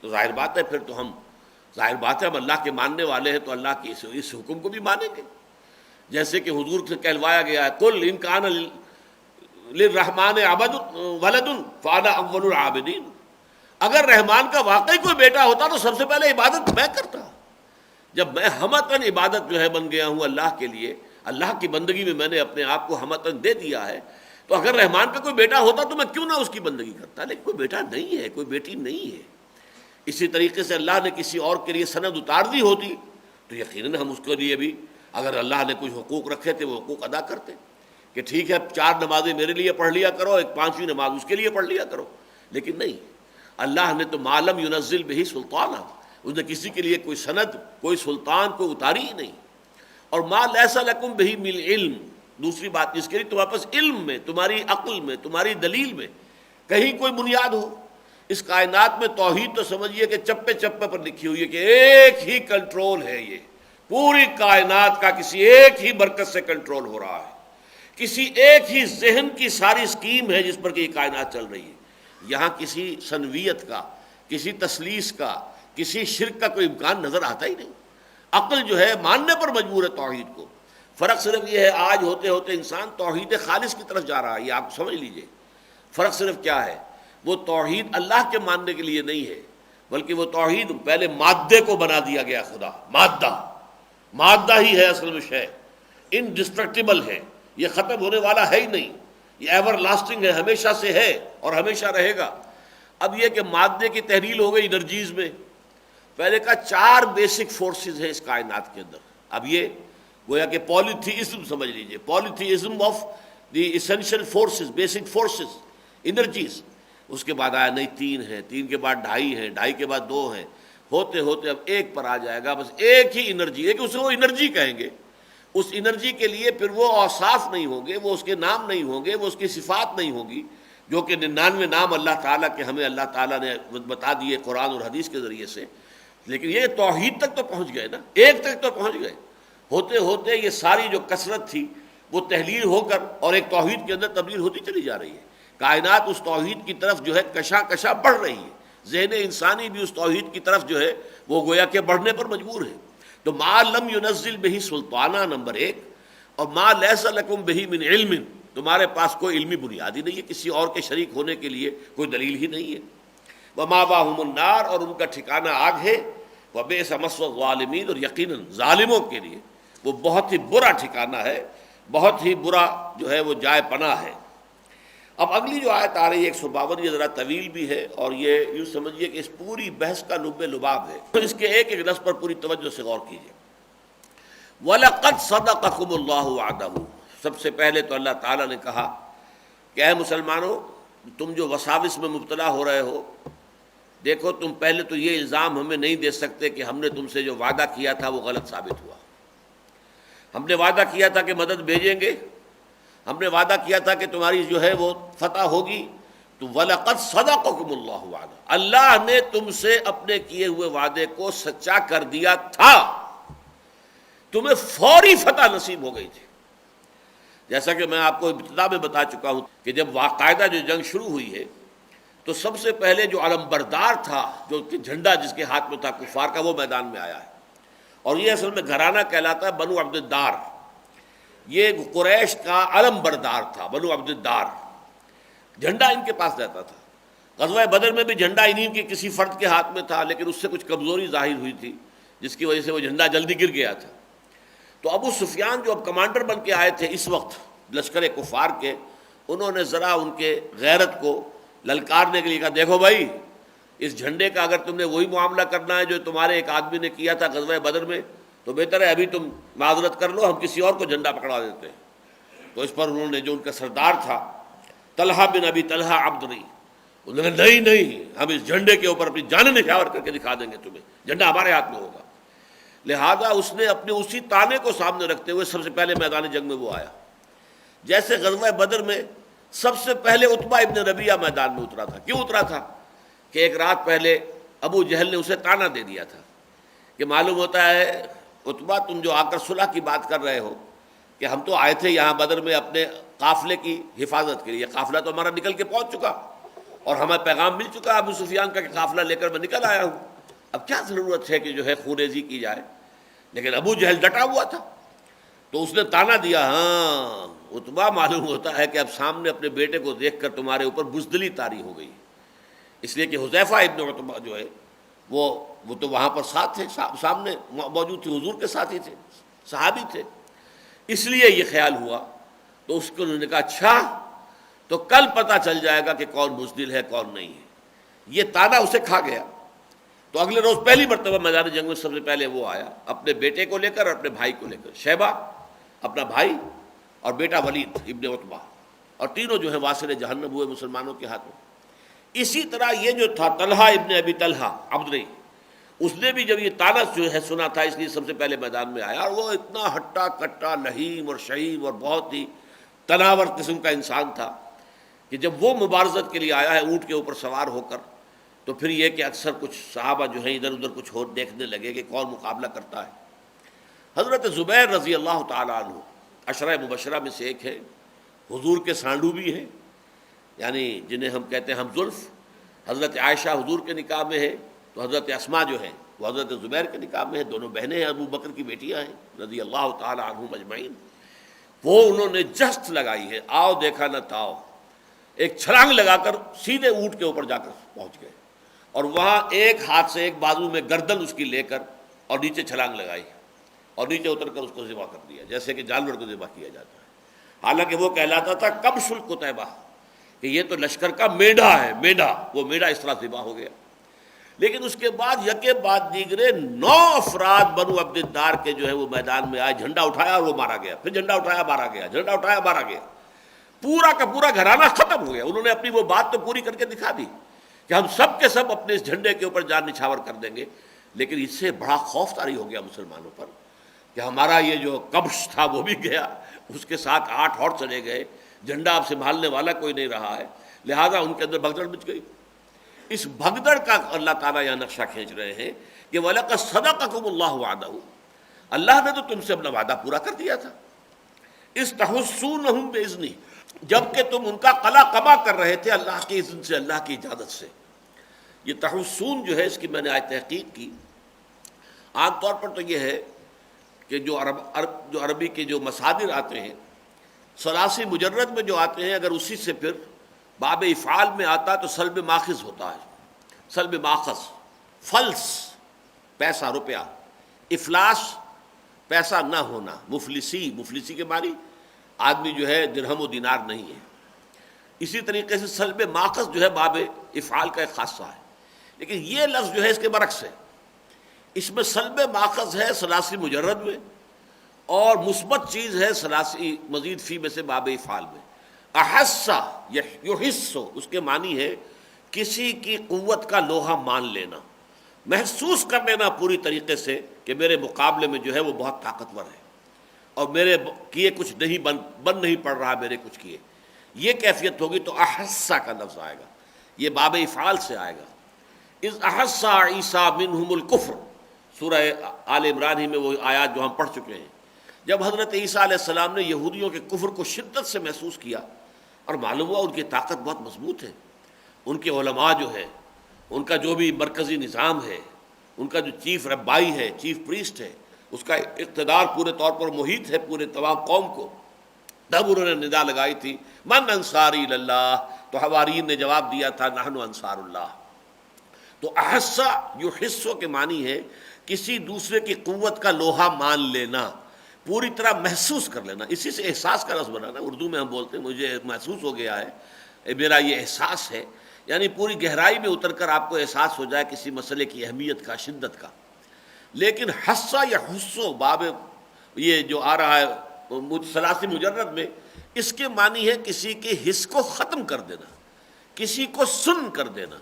تو ظاہر بات ہے پھر تو ہم اللہ کے ماننے والے ہیں، تو اللہ کی اس حکم کو بھی مانیں گے. جیسے کہ حضور سے کہلوایا گیا ہے قل ان کان للرحمن عبد ولد فانا اول العابدین. اگر رحمان کا واقعی کوئی بیٹا ہوتا تو سب سے پہلے عبادت میں کرتا. جب میں ہمتاً عبادت جو ہے بن گیا ہوں اللہ کے لیے، اللہ کی بندگی میں میں نے اپنے آپ کو ہمتاً دے دیا ہے، تو اگر رحمان کا کوئی بیٹا ہوتا تو میں کیوں نہ اس کی بندگی کرتا. لیکن کوئی بیٹا نہیں ہے، کوئی بیٹی نہیں ہے. اسی طریقے سے اللہ نے کسی اور کے لیے سند اتار دی ہوتی تو یقیناً ہم اس کے لیے بھی، اگر اللہ نے کچھ حقوق رکھے تھے وہ حقوق ادا کرتے. کہ ٹھیک ہے 4 نمازیں میرے لیے پڑھ لیا کرو، ایک 5ویں نماز اس کے لیے پڑھ لیا کرو، لیکن نہیں، اللہ نے تو ما لم ينزل بہ سلطانہ، اس نے کسی کے لیے کوئی سند، کوئی سلطان کو اتاری ہی نہیں۔ اور ما لیس لکم بہ من علم، دوسری بات جس کے لیے تمہارے پاس علم میں، تمہاری عقل میں، تمہاری دلیل میں کہیں کوئی بنیاد ہو۔ اس کائنات میں توحید تو سمجھیے کہ چپے چپے پر لکھی ہوئی ہے کہ ایک ہی کنٹرول ہے، یہ پوری کائنات کا کسی ایک ہی مرکز سے کنٹرول ہو رہا ہے، کسی ایک ہی ذہن کی ساری سکیم ہے جس پر کہ یہ کائنات چل رہی ہے۔ یہاں کسی سنویت کا، کسی تثلیث کا، کسی شرک کا کوئی امکان نظر آتا ہی نہیں۔ عقل جو ہے ماننے پر مجبور ہے توحید کو۔ فرق صرف یہ ہے آج ہوتے ہوتے انسان توحید خالص کی طرف جا رہا ہے، یہ آپ سمجھ لیجئے۔ فرق صرف کیا ہے، وہ توحید اللہ کے ماننے کے لیے نہیں ہے، بلکہ وہ توحید پہلے مادے کو بنا دیا گیا، خدا مادہ ہی ہے اصل میں شے، انڈسٹرکٹیبل ہے، یہ ختم ہونے والا ہے ہی نہیں، یہ ایور لاسٹنگ ہے، ہمیشہ سے ہے اور ہمیشہ رہے گا۔ اب یہ کہ مادے کی تحلیل ہو گئی انرجیز میں، پہلے کا 4 بیسک فورسز ہیں اس کائنات کے اندر۔ اب یہ گویا کہ پولیتھیزم سمجھ لیجئے، polytheism of the essential forces, basic forces, energies. اس کے بعد آیا نہیں 3 ہیں، 3 کے بعد 2.5 ہیں، 2.5 کے بعد 2 ہیں، ہوتے ہوتے اب 1 پر آ جائے گا، بس ایک ہی انرجی ہے کہ اسے وہ انرجی کہیں گے۔ اس انرجی کے لیے پھر وہ اوصاف نہیں ہوں گے، وہ اس کے نام نہیں ہوں گے، وہ اس کی صفات نہیں ہوگی، جو کہ 99 نام اللہ تعالیٰ کے ہمیں اللہ تعالیٰ نے بتا دیے قرآن اور حدیث کے ذریعے سے۔ لیکن یہ توحید تک تو پہنچ گئے نا، ایک تک تو پہنچ گئے۔ ہوتے ہوتے یہ ساری جو کثرت تھی وہ تحلیل ہو کر اور ایک توحید کے اندر تبدیل ہوتی چلی جا رہی ہے۔ کائنات اس توحید کی طرف جو ہے کشاں بڑھ رہی ہے، ذہن انسانی بھی اس توحید کی طرف جو ہے وہ گویا کہ بڑھنے پر مجبور ہے۔ تو ما لم ينزل بہ سلطانہ نمبر 1، اور ما لیس لکم بہ من علم، تمہارے پاس کوئی علمی بنیاد ہی نہیں ہے، کسی اور کے شریک ہونے کے لیے کوئی دلیل ہی نہیں ہے۔ ومأواہم النار، اور ان کا ٹھکانہ آگ ہے، وبئس مثوى الظالمین، اور یقیناً ظالموں کے لیے وہ بہت ہی برا ٹھکانہ ہے، بہت ہی برا جو ہے وہ جائے پناہ ہے۔ اب اگلی جو آیت آ رہی ہے 152، یہ ذرا طویل بھی ہے، اور یہ یوں سمجھیے کہ اس پوری بحث کا لب لباب ہے، تو اس کے ایک ایک لفظ پر پوری توجہ سے غور کیجیے۔ وَلَقَدْ صَدَقَكُمُ اللَّهُ وَعْدَهُ، سب سے پہلے تو اللہ تعالیٰ نے کہا کہ اے مسلمانوں، تم جو وساوس میں مبتلا ہو رہے ہو، دیکھو تم پہلے تو یہ الزام ہمیں نہیں دے سکتے کہ ہم نے تم سے جو وعدہ کیا تھا وہ غلط ثابت ہوا۔ ہم نے وعدہ کیا تھا کہ مدد بھیجیں گے، ہم نے وعدہ کیا تھا کہ تمہاری جو ہے وہ فتح ہوگی، تو وَلَقَدْ صَدَقَكُمُ اللَّهُ وَعْدَهُ، اللہ نے تم سے اپنے کیے ہوئے وعدے کو سچا کر دیا تھا، تمہیں فوری فتح نصیب ہو گئی تھی۔ جیسا کہ میں آپ کو ابتدا میں بتا چکا ہوں کہ جب باقاعدہ جو جنگ شروع ہوئی ہے تو سب سے پہلے جو علم بردار تھا، جو کہ جھنڈا جس کے ہاتھ میں تھا کفار کا، وہ میدان میں آیا ہے، اور یہ اصل میں گھرانہ کہلاتا ہے بنو عبد الدار۔ یہ قریش کا علم بردار تھا، بنو عبد الدار، جھنڈا ان کے پاس رہتا تھا۔ غزوہ بدر میں بھی جھنڈا انہی کے کسی فرد کے ہاتھ میں تھا، لیکن اس سے کچھ کمزوری ظاہر ہوئی تھی جس کی وجہ سے وہ جھنڈا جلدی گر گیا تھا۔ تو ابو سفیان جو اب کمانڈر بن کے آئے تھے اس وقت لشکر کفار کے، انہوں نے ذرا ان کے غیرت کو للکارنے کے لیے کہا دیکھو بھائی، اس جھنڈے کا اگر تم نے وہی معاملہ کرنا ہے جو تمہارے ایک آدمی نے کیا تھا غزوہ بدر میں، تو بہتر ہے ابھی تم معذرت کر لو، ہم کسی اور کو جھنڈا پکڑا دیتے ہیں۔ تو اس پر انہوں نے، جو ان کا سردار تھا طلحہ بن ابی طلحہ عبدری، انہوں نے کہا نہیں، ہم اس جھنڈے کے اوپر اپنی جانیں نچھاور کر کے دکھا دیں گے تمہیں، جھنڈا ہمارے ہاتھ میں ہوگا۔ لہذا اس نے اپنے اسی تانے کو سامنے رکھتے ہوئے سب سے پہلے میدان جنگ میں وہ آیا۔ جیسے غزوہ بدر میں سب سے پہلے عتبہ ابن ربیعہ میدان میں اترا تھا۔ کیوں اترا تھا؟ کہ ایک رات پہلے ابو جہل نے اسے تانا دے دیا تھا کہ معلوم ہوتا ہے عتبہ، تم جو آ کر صلح کی بات کر رہے ہو کہ ہم تو آئے تھے یہاں بدر میں اپنے قافلے کی حفاظت کے لیے، قافلہ تو ہمارا نکل کے پہنچ چکا اور ہمیں پیغام مل چکا ابو سفیان کا کہ قافلہ لے کر میں نکل آیا ہوں، اب کیا ضرورت ہے کہ جو ہے خونریزی کی جائے؟ لیکن ابو جہل ڈٹا ہوا تھا، تو اس نے تانا دیا، ہاں عتبہ معلوم ہوتا ہے کہ اب سامنے اپنے بیٹے کو دیکھ کر تمہارے اوپر بزدلی طاری ہو گئی، اس لیے کہ حذیفہ ابن عتبہ جو ہے وہ تو وہاں پر ساتھ تھے، سامنے موجود تھے، حضور کے ساتھ ہی تھے، صحابی تھے، اس لیے یہ خیال ہوا۔ تو اس کو انہوں نے کہا اچھا تو کل پتہ چل جائے گا کہ کون بزدل ہے کون نہیں ہے۔ یہ تانا اسے کھا گیا۔ تو اگلے روز پہلی مرتبہ میدان جنگ میں سب سے پہلے وہ آیا اپنے بیٹے کو لے کر اور اپنے بھائی کو لے کر، شیبہ اپنا بھائی اور بیٹا ولید ابن عتبہ، اور تینوں جو ہیں واصل جہنم ہوئے مسلمانوں کے ہاتھوں۔ اسی طرح یہ جو تھا طلحہ ابن ابی طلحہ عبدری، اس نے بھی جب یہ طعنہ جو ہے سنا تھا، اس لیے سب سے پہلے میدان میں آیا، اور وہ اتنا ہٹا کٹا لہیم اور شہیم اور بہت ہی تناور قسم کا انسان تھا کہ جب وہ مبارزت کے لیے آیا ہے اونٹ کے اوپر سوار ہو کر، تو پھر یہ کہ اکثر کچھ صحابہ جو ہیں ادھر ادھر کچھ اور دیکھنے لگے کہ کون مقابلہ کرتا ہے۔ حضرت زبیر رضی اللہ تعالیٰ عنہ عشرہ مبشرہ میں سے ایک ہے، حضور کے سانڈو بھی ہیں، یعنی جنہیں ہم کہتے ہیں ہم زلف۔ حضرت عائشہ حضور کے نکاح میں ہے، تو حضرت اسماء جو ہیں وہ حضرت زبیر کے نکاح میں ہے، دونوں بہنیں ہیں، ابو بکر کی بیٹیاں ہیں رضی اللہ تعالیٰ عنہم اجمعین۔ وہ انہوں نے جست لگائی ہے، آؤ دیکھا نہ تاؤ، ایک چھلانگ لگا کر سیدھے اونٹ کے اوپر جا کر پہنچ گئے، اور وہاں ایک ہاتھ سے ایک بازو میں گردن اس کی لے کر اور نیچے چھلانگ لگائی، اور نیچے اتر کر اس کو ذبح کر دیا، جیسے کہ جانور کو ذبح کیا جاتا ہے۔ حالانکہ وہ کہلاتا تھا کبش القتیبہ، کہ یہ تو لشکر کا میڈا ہے، میڈا، وہ میڈا اس طرح ذبح ہو گیا۔ لیکن اس کے بعد یکے بعد دیگرے 9 افراد بنو عبد الدار کے جو ہے وہ میدان میں آئے، جھنڈا اٹھایا اور وہ مارا گیا، پھر جھنڈا اٹھایا مارا گیا، جھنڈا اٹھایا مارا گیا، پورا کا پورا گھرانہ ختم ہو گیا۔ انہوں نے اپنی وہ بات تو پوری کر کے دکھا دی کہ ہم سب کے سب اپنے اس جھنڈے کے اوپر جان نچھاور کر دیں گے، لیکن اس سے بڑا خوف طاری ہو گیا مسلمانوں پر کہ ہمارا یہ جو کبش تھا وہ بھی گیا، اس کے ساتھ 8 اور چلے گئے، جھنڈا اب سنبھالنے والا کوئی نہیں رہا ہے، لہذا ان کے اندر بھگدڑ مچ گئی۔ اس بھگدڑ کا اللہ تعالیٰ یہاں نقشہ کھینچ رہے ہیں کہ وَلَقَدْ صَدَقَكُمُ اللَّهُ وَعْدَهُ، اللہ نے تو تم سے اپنا وعدہ پورا کر دیا تھا۔ اِذْ تَحُسُّونَهُم بِإِذْنِهِ، جب کہ تم ان کا قلا قما کر رہے تھے اللہ کے اذن سے، اللہ کی اجازت سے۔ یہ تحسون جو ہے اس کی میں نے آج تحقیق کی، عام طور پر تو یہ ہے کہ جو عربی کے جو مصادر آتے ہیں، ثلاثی مجرد میں جو آتے ہیں، اگر اسی سے پھر باب افعال میں آتا تو سلب ماخذ ہوتا ہے، سلب ماخذ، فلس پیسہ روپیہ، افلاس پیسہ نہ ہونا، مفلسی کے معنی آدمی جو ہے درہم و دینار نہیں ہے۔ اسی طریقے سے سلب ماخذ جو ہے باب افعال کا ایک خاصہ ہے، لیکن یہ لفظ جو ہے اس کے برعکس ہے، اس میں سلب ماخذ ہے ثلاثی مجرد میں، اور مثبت چیز ہے ثلاثی مزید فی میں سے باب افعال میں۔ احسا یحس، اس کے معنی ہے کسی کی قوت کا لوہا مان لینا، محسوس کر لینا پوری طریقے سے کہ میرے مقابلے میں جو ہے وہ بہت طاقتور ہے، اور میرے کیے کچھ نہیں بن نہیں پڑ رہا میرے کچھ کیے، یہ کیفیت ہوگی تو احسا کا لفظ آئے گا، یہ باب افعال سے آئے گا۔ اذ احسا عیسیٰ منہم الکفر، سورہ آل عمران ہی میں وہ آیات جو ہم پڑھ چکے ہیں، جب حضرت عیسیٰ علیہ السلام نے یہودیوں کے کفر کو شدت سے محسوس کیا اور معلوم ہوا ان کی طاقت بہت مضبوط ہے، ان کے علماء جو ہے، ان کا جو بھی مرکزی نظام ہے، ان کا جو چیف ربائی ہے، چیف پریسٹ ہے، اس کا اقتدار پورے طور پر محیط ہے پورے تمام قوم کو، تب انہوں نے ندا لگائی تھی من انصاری اللہ، تو حوارین نے جواب دیا تھا نحن انصار اللہ۔ تو احسا یحسو کے معنی ہے کسی دوسرے کی قوت کا لوہا مان لینا، پوری طرح محسوس کر لینا، اسی سے احساس کا لفظ بنا نا، اردو میں ہم بولتے ہیں مجھے محسوس ہو گیا ہے، میرا یہ احساس ہے، یعنی پوری گہرائی میں اتر کر آپ کو احساس ہو جائے کسی مسئلے کی اہمیت کا، شدت کا۔ لیکن حسا یا حسو باب یہ جو آ رہا ہے ثلاثی مجرد میں، اس کے معنی ہے کسی کے حس کو ختم کر دینا، کسی کو سن کر دینا،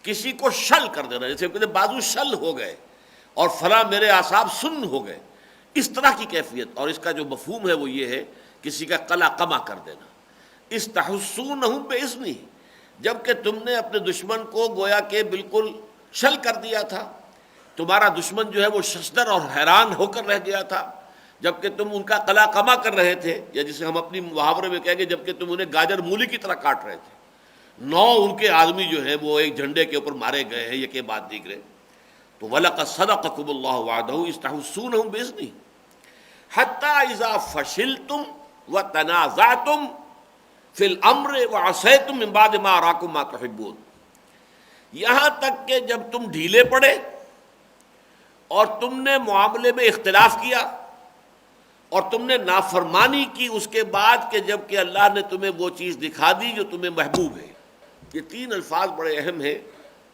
کسی کو شل کر دینا، جیسے کہتے بازو شل ہو گئے اور فلاں میرے اعصاب سن ہو گئے، اس طرح کی کیفیت۔ اور اس کا جو مفہوم ہے وہ یہ ہے کسی کا قلع قمع کر دینا۔ استحسونہم باذنہ، جب کہ تم نے اپنے دشمن کو گویا کہ بالکل شل کر دیا تھا، تمہارا دشمن جو ہے وہ ششدر اور حیران ہو کر رہ گیا تھا، جب کہ تم ان کا قلع قمع کر رہے تھے، یا جسے ہم اپنی محاورے میں کہیں گے جب کہ تم انہیں گاجر مولی کی طرح کاٹ رہے تھے۔ 9 ان کے آدمی جو ہیں وہ ایک جھنڈے کے اوپر مارے گئے ہیں یکے بعد دیگرے۔ تو وَلَقَدْ صَدَقَكُمُ اللَّهُ وَعْدَهُ إِذْ تَحُسُّونَهُم بِإِذْنِهِ حَتَّىٰ إِذَا فَشِلْتُمْ وَتَنَازَعْتُمْ فِي الْأَمْرِ وَعَصَيْتُم مِّن بَعْدِ مَا أَرَاكُم مَّا تُحِبُّونَ، یہاں تک کہ جب تم ڈھیلے پڑے اور تم نے معاملے میں اختلاف کیا اور تم نے نافرمانی کی اس کے بعد کہ جب کہ اللہ نے تمہیں وہ چیز دکھا دی جو تمہیں محبوب ہے۔ یہ 3 الفاظ بڑے اہم ہیں،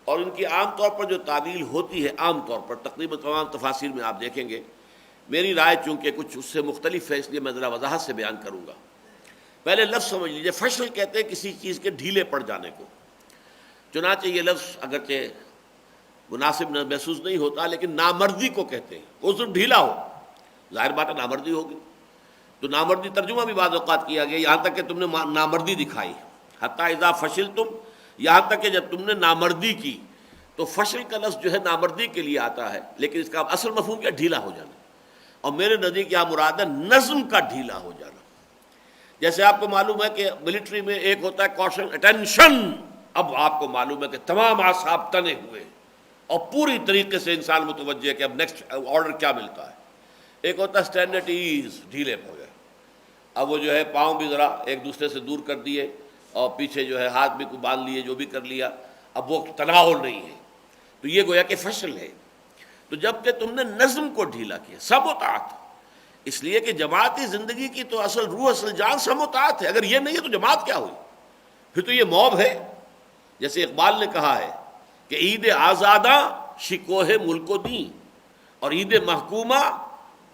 اور ان کی عام طور پر جو تعویل ہوتی ہے، عام طور پر تقریباً تمام تفاسیر میں آپ دیکھیں گے، میری رائے چونکہ کچھ اس سے مختلف ہے اس لیے میں ذرا وضاحت سے بیان کروں گا۔ پہلے لفظ سمجھ لیجئے، فشل کہتے ہیں کسی چیز کے ڈھیلے پڑ جانے کو، چنانچہ یہ لفظ اگرچہ مناسب محسوس نہیں ہوتا لیکن نامردی کو کہتے ہیں، وہ صرف ڈھیلا ہو، ظاہر بات ہے نامردی ہوگی، تو نامردی ترجمہ بھی بعض اوقات کیا گیا، یہاں تک کہ تم نے نامردی دکھائی، حتیٰ اذا فشلتم، یہاں تک کہ جب تم نے نامردی کی، تو فشل کا لفظ جو ہے نامردی کے لیے آتا ہے، لیکن اس کا اصل مفہوم کیا؟ ڈھیلا ہو جانا، اور میرے نزدیک یہاں مراد ہے نظم کا ڈھیلا ہو جانا۔ جیسے آپ کو معلوم ہے کہ ملٹری میں ایک ہوتا ہے کوشن اٹینشن، اب آپ کو معلوم ہے کہ تمام اعصاب تنے ہوئے اور پوری طریقے سے انسان متوجہ ہے کہ اب نیکسٹ آرڈر کیا ملتا ہے۔ ایک ہوتا ہے اسٹینڈ ایٹ ایز، ڈھیلے ہو گئے، اب وہ جو ہے پاؤں بھی ذرا ایک دوسرے سے دور کر دیے اور پیچھے جو ہے ہاتھ بھی کو باندھ لیے، جو بھی کر لیا، اب وہ تناؤ نہیں ہے، تو یہ گویا کہ فشل ہے۔ تو جب کہ تم نے نظم کو ڈھیلا کیا، سب اطاعت، اس لیے کہ جماعتی زندگی کی تو اصل روح، اصل جان سب اطاعت ہے، اگر یہ نہیں ہے تو جماعت کیا ہوئی؟ پھر تو یہ موب ہے۔ جیسے اقبال نے کہا ہے کہ عید آزادہ شکوہ ملک و دین، اور عید محکومہ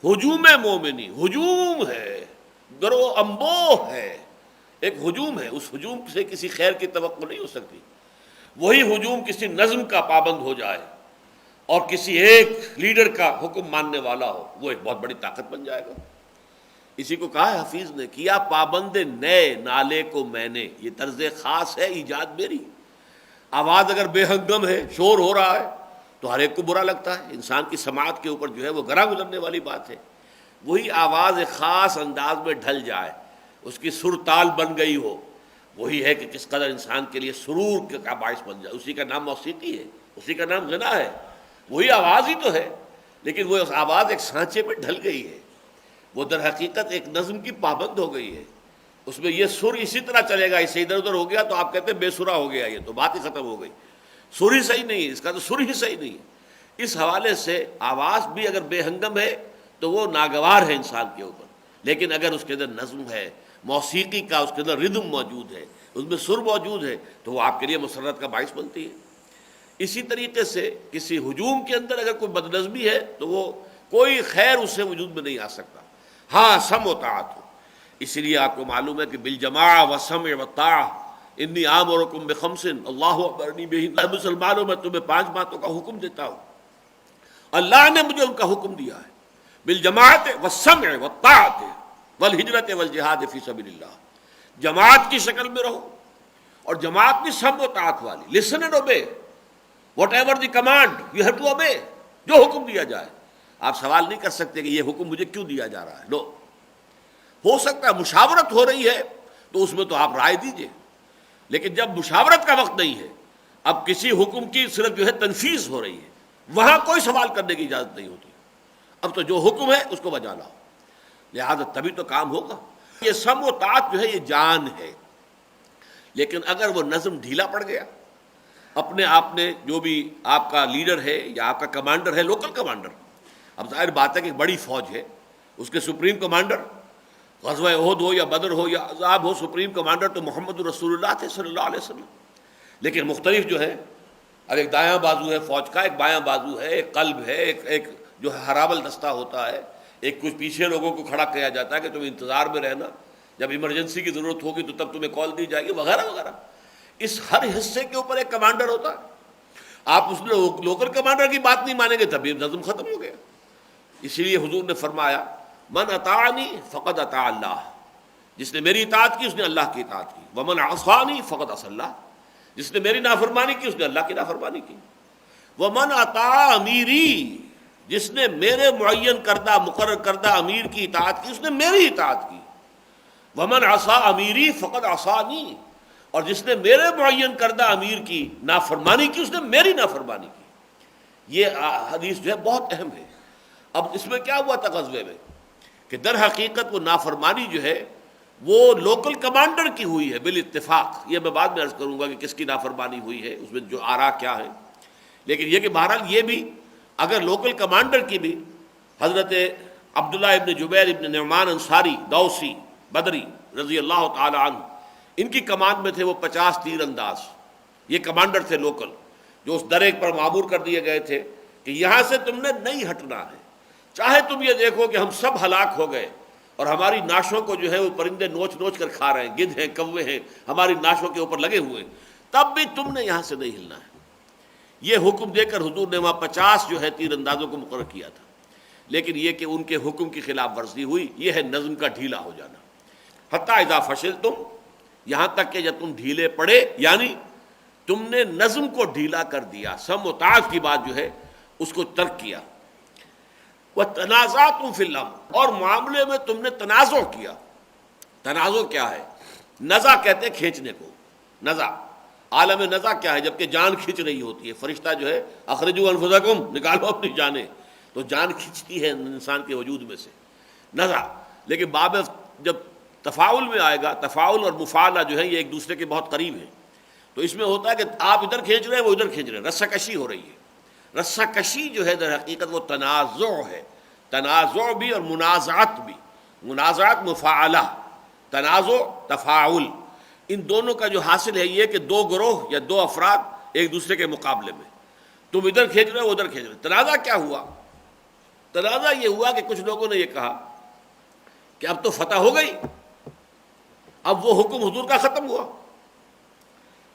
ہجوم مومنی، ہجوم ہے، گرو امبو ہے، ایک ہجوم ہے، اس ہجوم سے کسی خیر کی توقع نہیں ہو سکتی۔ وہی ہجوم کسی نظم کا پابند ہو جائے اور کسی ایک لیڈر کا حکم ماننے والا ہو، وہ ایک بہت بڑی طاقت بن جائے گا۔ اسی کو کہا ہے حفیظ نے، کیا پابند نئے نالے کو میں نے، یہ طرز خاص ہے ایجاد میری۔ آواز اگر بے ہنگم ہے، شور ہو رہا ہے، تو ہر ایک کو برا لگتا ہے، انسان کی سماعت کے اوپر جو ہے وہ گراں گزرنے والی بات ہے۔ وہی آواز ایک خاص انداز میں ڈھل جائے، اس کی سر تال بن گئی ہو، وہی ہے کہ کس قدر انسان کے لیے سرور کا باعث بن جائے۔ اسی کا نام موسیقی ہے، اسی کا نام غنا ہے، وہی آواز ہی تو ہے، لیکن وہ آواز ایک سانچے پہ ڈھل گئی ہے، وہ در حقیقت ایک نظم کی پابند ہو گئی ہے، اس میں یہ سر اسی طرح چلے گا، اسے ادھر ادھر ہو گیا تو آپ کہتے ہیں بے سرا ہو گیا، یہ تو بات ہی ختم ہو گئی، سر ہی صحیح نہیں ہے، اس کا تو سر ہی صحیح نہیں ہے۔ اس حوالے سے آواز بھی اگر بے ہنگم ہے تو وہ ناگوار ہے انسان کے اوپر، لیکن اگر اس کے اندر نظم ہے، موسیقی کا اس کے اندر ردم موجود ہے، اس میں سر موجود ہے، تو وہ آپ کے لیے مسرت کا باعث بنتی ہے۔ اسی طریقے سے کسی ہجوم کے اندر اگر کوئی بدنظمی ہے تو وہ کوئی خیر اس سے وجود میں نہیں آ سکتا، ہاں سم و طاعت ہو۔ اسی لیے آپ کو معلوم ہے کہ بالجماع و سمع و طاعہ انی آمرکم بخمس اللہ امرنی بہن، مسلمانوں میں تمہیں 5 باتوں کا حکم دیتا ہوں، اللہ نے مجھے ان کا حکم دیا ہے، بالجماعت والسمع والطاعت والہجرت والجہاد فی سبیل اللہ، جماعت کی شکل میں رہو، اور جماعت کی سم و طاعت والی، listen and obey, whatever the command you have to obey, جو حکم دیا جائے۔ آپ سوال نہیں کر سکتے کہ یہ حکم مجھے کیوں دیا جا رہا ہے، لو، ہو سکتا ہے مشاورت ہو رہی ہے تو اس میں تو آپ رائے دیجئے، لیکن جب مشاورت کا وقت نہیں ہے، اب کسی حکم کی صرف جو ہے تنفیذ ہو رہی ہے، وہاں کوئی سوال کرنے کی اجازت نہیں ہوتی، اب تو جو حکم ہے اس کو بجا لاؤ، لہذا تبھی تو کام ہوگا۔ یہ سم و طاعت جو ہے یہ جان ہے، لیکن اگر وہ نظم ڈھیلا پڑ گیا، اپنے آپ نے جو بھی آپ کا لیڈر ہے یا آپ کا کمانڈر ہے، لوکل کمانڈر، اب ظاہر بات ہے کہ بڑی فوج ہے، اس کے سپریم کمانڈر، غزوہ احد ہو یا بدر ہو یا عذاب ہو، سپریم کمانڈر تو محمد رسول اللہ تھے صلی اللہ علیہ وسلم، لیکن مختلف جو ہے، اب ایک دایاں بازو ہے فوج کا، ایک بایاں بازو ہے، ایک قلب ہے، ایک جو ہے ہراول دستہ ہوتا ہے، ایک کچھ پیچھے لوگوں کو کھڑا کیا جاتا ہے کہ تم انتظار میں رہنا، جب ایمرجنسی کی ضرورت ہوگی تو تب تمہیں کال دی جائے گی، وغیرہ وغیرہ۔ اس ہر حصے کے اوپر ایک کمانڈر ہوتا ہے، آپ اس لوکل کمانڈر کی بات نہیں مانیں گے تبھی نظم ختم ہو گیا۔ اسی لیے حضور نے فرمایا من اطاعنی فقد اطاع اللہ، جس نے میری اطاعت کی اس نے اللہ کی اطاعت کی، ومن عصانی فقد عصى اللہ، جس نے میری نافرمانی کی اس نے اللہ کی نافرمانی کی، ومن اطاع امیری، جس نے میرے معین کردہ مقرر کردہ امیر کی اطاعت کی اس نے میری اطاعت کی، ومن عصى امیری فقد عصانی، اور جس نے میرے معین کردہ امیر کی نافرمانی کی اس نے میری نافرمانی کی۔ یہ حدیث جو ہے بہت اہم ہے۔ اب اس میں کیا ہوا تھا غزوے میں کہ در حقیقت وہ نافرمانی جو ہے وہ لوکل کمانڈر کی ہوئی ہے بالاتفاق، یہ میں بعد میں عرض کروں گا کہ کس کی نافرمانی ہوئی ہے، اس میں جو آراء کیا ہے، لیکن یہ کہ بہرحال یہ بھی اگر لوکل کمانڈر کی بھی، حضرت عبداللہ ابن جبیر ابن نعمان انصاری دوسی بدری رضی اللہ تعالی عنہ، ان کی کمان میں تھے وہ 50 تیر انداز، یہ کمانڈر تھے لوکل، جو اس درے پر معمور کر دیے گئے تھے کہ یہاں سے تم نے نہیں ہٹنا ہے، چاہے تم یہ دیکھو کہ ہم سب ہلاک ہو گئے اور ہماری ناشوں کو جو ہے وہ پرندے نوچ نوچ کر کھا رہے ہیں، گدھ ہیں، کوے ہیں، ہماری ناشوں کے اوپر لگے ہوئے، تب بھی تم نے یہاں سے نہیں ہلنا ہے۔ یہ حکم دے کر حضور نے وہاں 50 جو ہے تیر اندازوں کو مقرر کیا تھا، لیکن یہ کہ ان کے حکم کی خلاف ورزی ہوئی، یہ ہے نظم کا ڈھیلا ہو جانا۔ حتی اذا فشلتم، یہاں تک کہ جب تم ڈھیلے پڑے، یعنی تم نے نظم کو ڈھیلا کر دیا، سم و تعاظ کی بات جو ہے اس کو ترک کیا، وَتَنَازَعْتُمْ فِي الْأَمْرِ، اور معاملے میں تم نے تنازع کیا۔ تنازع کیا ہے؟ نزع کہتے ہیں کھینچنے کو، نزع، عالم نزع کیا ہے؟ جبکہ جان کھینچ رہی ہوتی ہے، فرشتہ جو ہے اخرجوا انفسکم، نکالو اپنی جانیں، تو جان کھینچتی ہے انسان کے وجود میں سے، نزع۔ لیکن باب جب تفاعل میں آئے گا، تفاعل اور مفاعلہ جو ہے یہ ایک دوسرے کے بہت قریب ہیں، تو اس میں ہوتا ہے کہ آپ ادھر کھینچ رہے ہیں، وہ ادھر کھینچ رہے ہیں، رسہ کشی ہو رہی ہے۔ رسہ کشی جو ہے در حقیقت وہ تنازع ہے، تنازع بھی اور منازعت بھی، منازعت مفاعلہ، تنازع تفاعل، ان دونوں کا جو حاصل ہے یہ کہ دو گروہ یا دو افراد ایک دوسرے کے مقابلے میں، تم ادھر کھینچ رہے ہو ادھر کھینچ رہے۔ تنازع کیا ہوا؟ تنازع یہ ہوا کہ کچھ لوگوں نے یہ کہا کہ اب تو فتح ہو گئی، اب وہ حکم حضور کا ختم ہوا۔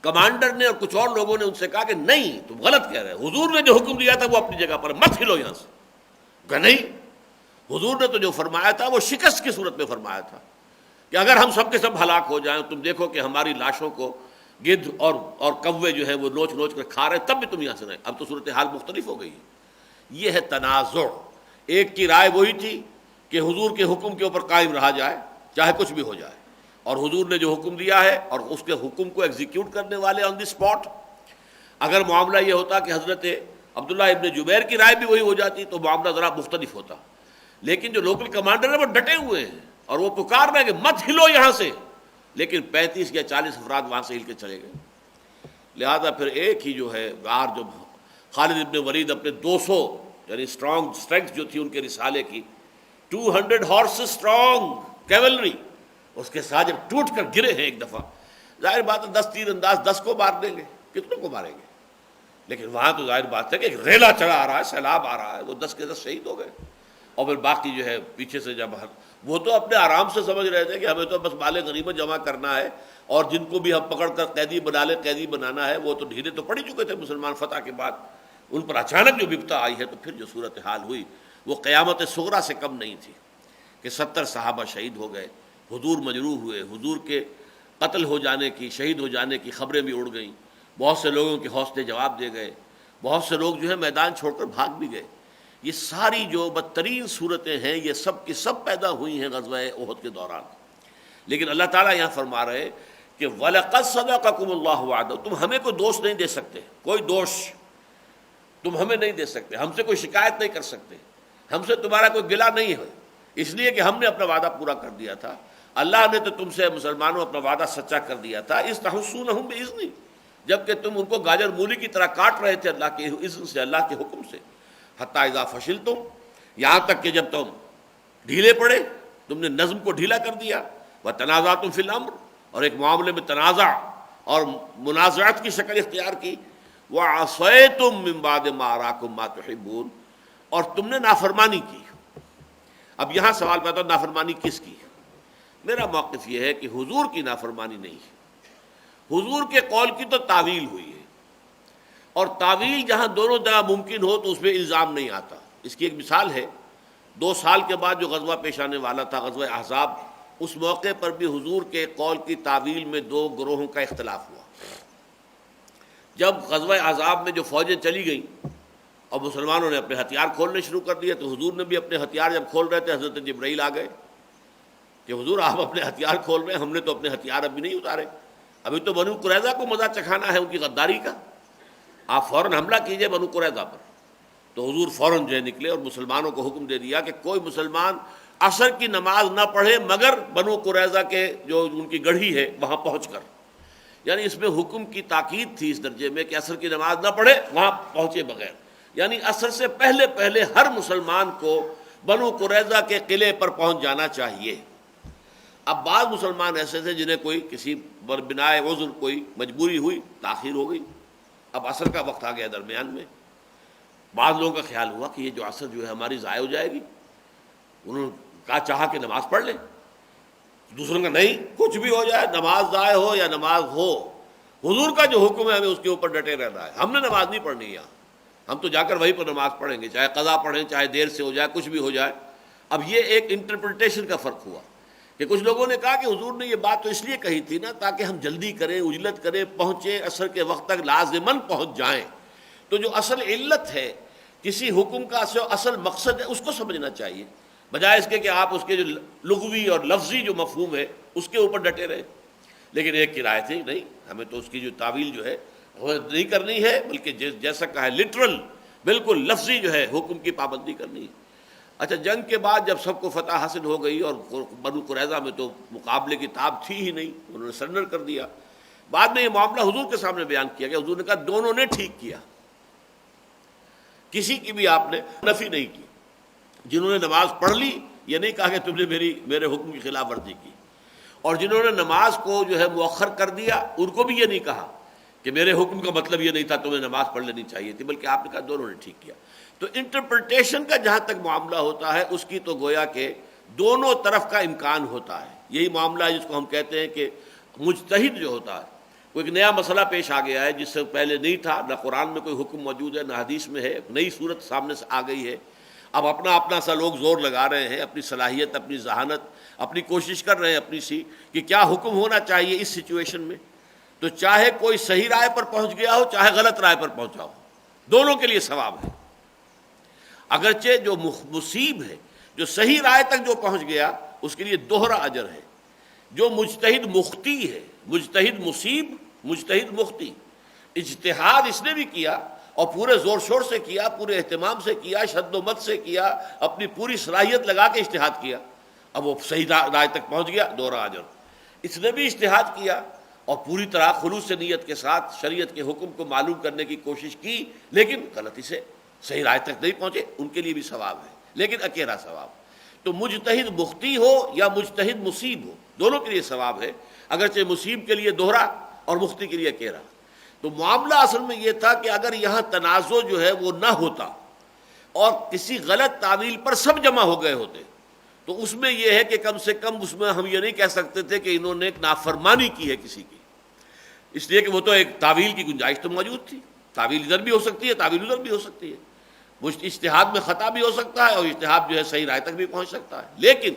کمانڈر نے اور کچھ اور لوگوں نے ان سے کہا کہ نہیں، تم غلط کہہ رہے ہیں، حضور نے جو حکم دیا تھا وہ اپنی جگہ پر، مت ہلو یہاں سے۔ کہ نہیں، حضور نے تو جو فرمایا تھا وہ شکست کی صورت میں فرمایا تھا کہ اگر ہم سب کے سب ہلاک ہو جائیں، تم دیکھو کہ ہماری لاشوں کو گدھ اور کوے جو ہے وہ نوچ نوچ کر کھا رہے، تب بھی تم یہاں سے رہے۔ اب تو صورتحال مختلف ہو گئی ہے۔ یہ ہے تنازع۔ ایک کی رائے وہی تھی کہ حضور کے حکم کے اوپر قائم رہا جائے چاہے کچھ بھی ہو جائے، اور حضور نے جو حکم دیا ہے اور اس کے حکم کو ایگزیکیوٹ کرنے والے آن دی اسپاٹ۔ اگر معاملہ یہ ہوتا کہ حضرت عبداللہ ابن جبیر کی رائے بھی وہی ہو جاتی تو معاملہ ذرا مختلف ہوتا، لیکن جو لوکل کمانڈر ہیں وہ ڈٹے ہوئے ہیں اور وہ پکار رہے ہیں کہ مت ہلو یہاں سے، لیکن 35 یا 40 افراد وہاں سے ہل کے چلے گئے۔ لہذا پھر ایک ہی جو ہے غار، جو خالد ابن ولید اپنے 200 یعنی اسٹرینگتھ جو تھی ان کے رسالے کی، 200 ہارس اسٹرانگ کیولری، اس کے ساتھ جب ٹوٹ کر گرے ہیں ایک دفعہ، ظاہر بات ہے 10 تیر انداز 10 کو مار دیں گے، کتنوں کو ماریں گے؟ لیکن وہاں تو ظاہر بات ہے کہ ایک ریلا چڑھا آ رہا ہے، سیلاب آ رہا ہے، وہ 10 کے 10 شہید ہو گئے۔ اور پھر باقی جو ہے پیچھے سے جب وہ تو اپنے آرام سے سمجھ رہے تھے کہ ہمیں تو بس مال غنیمت جمع کرنا ہے، اور جن کو بھی ہم پکڑ کر قیدی بنا لیں، قیدی بنانا ہے، وہ تو ڈھیلے تو پڑ ہی چکے تھے مسلمان فتح کے بعد۔ ان پر اچانک جو بپتا آئی ہے تو پھر جو صورتحال ہوئی وہ قیامت صغریٰ سے کم نہیں تھی کہ 70 صحابہ شہید ہو گئے، حضور مجروح ہوئے، حضور کے قتل ہو جانے کی، شہید ہو جانے کی خبریں بھی اڑ گئیں، بہت سے لوگوں کے حوصلے جواب دے گئے، بہت سے لوگ جو ہے میدان چھوڑ کر بھاگ بھی گئے۔ یہ ساری جو بدترین صورتیں ہیں یہ سب کی سب پیدا ہوئی ہیں غزوہ احد کے دوران۔ لیکن اللہ تعالیٰ یہاں فرما رہے کہ وَلَقَدْ صَدَقَكُمُ اللَّهُ وَعْدَهُ، تم ہمیں کوئی دوش نہیں دے سکتے، کوئی دوش تم ہمیں نہیں دے سکتے، ہم سے کوئی شکایت نہیں کر سکتے، ہم سے تمہارا کوئی گلہ نہیں ہے، اس لیے کہ ہم نے اپنا وعدہ پورا کر دیا تھا۔ اللہ نے تو تم سے مسلمانوں اپنا وعدہ سچا کر دیا تھا، اِذْ تَحُسُّونَهُم بِإِذْنِهِ، جبکہ تم ان کو گاجر مولی کی طرح کاٹ رہے تھے اللہ کے اذن سے، اللہ کے حکم سے۔ حتی اذا فشلتم، یہاں تک کہ جب تم ڈھیلے پڑے، تم نے نظم کو ڈھیلا کر دیا، وتنازعتم فی الامر، اور ایک معاملے میں تنازع اور منازعت کی شکل اختیار کی، وعصیتم من بعد ما اراکم ما تحبون، اور تم نے نافرمانی کی۔ اب یہاں سوال پیدا ہوتا ہے نافرمانی کس کی؟ میرا موقف یہ ہے کہ حضور کی نافرمانی نہیں ہے، حضور کے قول کی تو تعویل ہوئی ہے، اور تعویل جہاں دونوں جگہ ممکن ہو تو اس میں الزام نہیں آتا۔ اس کی ایک مثال ہے، 2 سال کے بعد جو غزوہ پیش آنے والا تھا، غزوہ احزاب، اس موقع پر بھی حضور کے قول کی تعویل میں 2 گروہوں کا اختلاف ہوا۔ جب غزوہ احزاب میں جو فوجیں چلی گئیں اور مسلمانوں نے اپنے ہتھیار کھولنے شروع کر دیے، تو حضور نے بھی اپنے ہتھیار جب کھول رہے تھے، حضرت جبرائیل آ گئے کہ حضور آپ اپنے ہتھیار کھول رہے ہیں، ہم نے تو اپنے ہتھیار ابھی نہیں اتارے، ابھی تو بنو قریظہ کو مزہ چکھانا ہے ان کی غداری کا، آپ فوراً حملہ کیجئے بنو قریظہ پر۔ تو حضور فوراً جو ہے نکلے اور مسلمانوں کو حکم دے دیا کہ کوئی مسلمان عصر کی نماز نہ پڑھے مگر بنو قریظہ کے جو ان کی گڑھی ہے وہاں پہنچ کر، یعنی اس میں حکم کی تاکید تھی اس درجے میں کہ عصر کی نماز نہ پڑھے وہاں پہنچے بغیر، یعنی عصر سے پہلے پہلے ہر مسلمان کو بنو قریظہ کے قلعے پر پہنچ جانا چاہیے۔ اب بعض مسلمان ایسے تھے جنہیں کوئی کسی بنا عذر کوئی مجبوری ہوئی، تاخیر ہو گئی، اب عصر کا وقت آ گیا درمیان میں، بعض لوگوں کا خیال ہوا کہ یہ جو عصر جو ہے ہماری ضائع ہو جائے گی، انہوں نے کہا چاہا کہ نماز پڑھ لیں، دوسروں کا نہیں، کچھ بھی ہو جائے، نماز ضائع ہو یا نماز ہو، حضور کا جو حکم ہے ہمیں اس کے اوپر ڈٹے رہنا ہے. ہم نے نماز نہیں پڑھنی یہاں، ہم تو جا کر وہیں پر نماز پڑھیں گے، چاہے قضا پڑھیں، چاہے دیر سے ہو جائے، کچھ بھی ہو جائے. اب یہ ایک انٹرپریٹیشن کا فرق ہوا کہ کچھ لوگوں نے کہا کہ حضور نے یہ بات تو اس لیے کہی تھی نا تاکہ ہم جلدی کریں، عجلت کریں، پہنچیں، عصر کے وقت تک لازماً پہنچ جائیں. تو جو اصل علت ہے، کسی حکم کا اصل مقصد ہے، اس کو سمجھنا چاہیے، بجائے اس کے کہ آپ اس کے جو لغوی اور لفظی جو مفہوم ہے اس کے اوپر ڈٹے رہے. لیکن ایک کی رائے تھی نہیں، ہمیں تو اس کی جو تعویل جو ہے وہ نہیں کرنی ہے، بلکہ جیسا کہا ہے لٹرل، بالکل لفظی جو ہے حکم کی پابندی کرنی ہے. اچھا، جنگ کے بعد جب سب کو فتح حاصل ہو گئی اور بنو قریظہ میں تو مقابلے کی تاب تھی ہی نہیں، انہوں نے سرنڈر کر دیا. بعد میں یہ معاملہ حضور کے سامنے بیان کیا گیا، حضور نے کہا دونوں نے ٹھیک کیا، کسی کی بھی آپ نے نفی نہیں کی. جنہوں نے نماز پڑھ لی یہ نہیں کہا کہ تم نے میرے حکم کی خلاف ورزی کی، اور جنہوں نے نماز کو جو ہے مؤخر کر دیا ان کو بھی یہ نہیں کہا کہ میرے حکم کا مطلب یہ نہیں تھا تمہیں نماز پڑھ لینی چاہیے تھی، بلکہ آپ نے کہا دونوں نے ٹھیک کیا. تو انٹرپریٹیشن کا جہاں تک معاملہ ہوتا ہے اس کی تو گویا کہ دونوں طرف کا امکان ہوتا ہے. یہی معاملہ ہے جس کو ہم کہتے ہیں کہ مجتہد جو ہوتا ہے، کوئی ایک نیا مسئلہ پیش آ گیا ہے جس سے پہلے نہیں تھا، نہ قرآن میں کوئی حکم موجود ہے نہ حدیث میں ہے، نئی صورت سامنے سے آ گئی ہے. اب اپنا اپنا سا لوگ زور لگا رہے ہیں، اپنی صلاحیت، اپنی ذہانت، اپنی کوشش کر رہے ہیں اپنی سی کہ کیا حکم ہونا چاہیے اس سچویشن میں. تو چاہے کوئی صحیح رائے پر پہنچ گیا ہو چاہے غلط رائے پر پہنچا ہو، دونوں کے لیے ثواب ہے. اگرچہ جو مصیب ہے، جو صحیح رائے تک جو پہنچ گیا اس کے لیے دوہرا اجر ہے. جو مجتہد مختی ہے، مجتہد مصیب، مجتہد مختی، اجتہاد اس نے بھی کیا اور پورے زور شور سے کیا، پورے اہتمام سے کیا، شد و مت سے کیا، اپنی پوری صلاحیت لگا کے اجتہاد کیا، اب وہ صحیح رائے تک پہنچ گیا، دوہرا اجر. اس نے بھی اجتہاد کیا اور پوری طرح خلوص نیت کے ساتھ شریعت کے حکم کو معلوم کرنے کی کوشش کی، لیکن غلطی سے صحیح رائے تک نہیں پہنچے، ان کے لیے بھی ثواب ہے، لیکن اکیلا ثواب. تو مجتہد مختی ہو یا مجتہد مصیب ہو، دونوں کے لیے ثواب ہے، اگرچہ مصیب کے لیے دوہرا اور مختی کے لیے اکیلا. تو معاملہ اصل میں یہ تھا کہ اگر یہاں تنازع جو ہے وہ نہ ہوتا اور کسی غلط تعویل پر سب جمع ہو گئے ہوتے تو اس میں یہ ہے کہ کم سے کم اس میں ہم یہ نہیں کہہ سکتے تھے کہ انہوں نے ایک نافرمانی کی ہے کسی کی، اس لیے کہ وہ تو ایک تعویل کی گنجائش تو موجود تھی. تعویل ادھر بھی ہو سکتی ہے، تعویل ادھر بھی ہو سکتی ہے، اجتہاد میں خطا بھی ہو سکتا ہے اور اجتہاد جو ہے صحیح رائے تک بھی پہنچ سکتا ہے. لیکن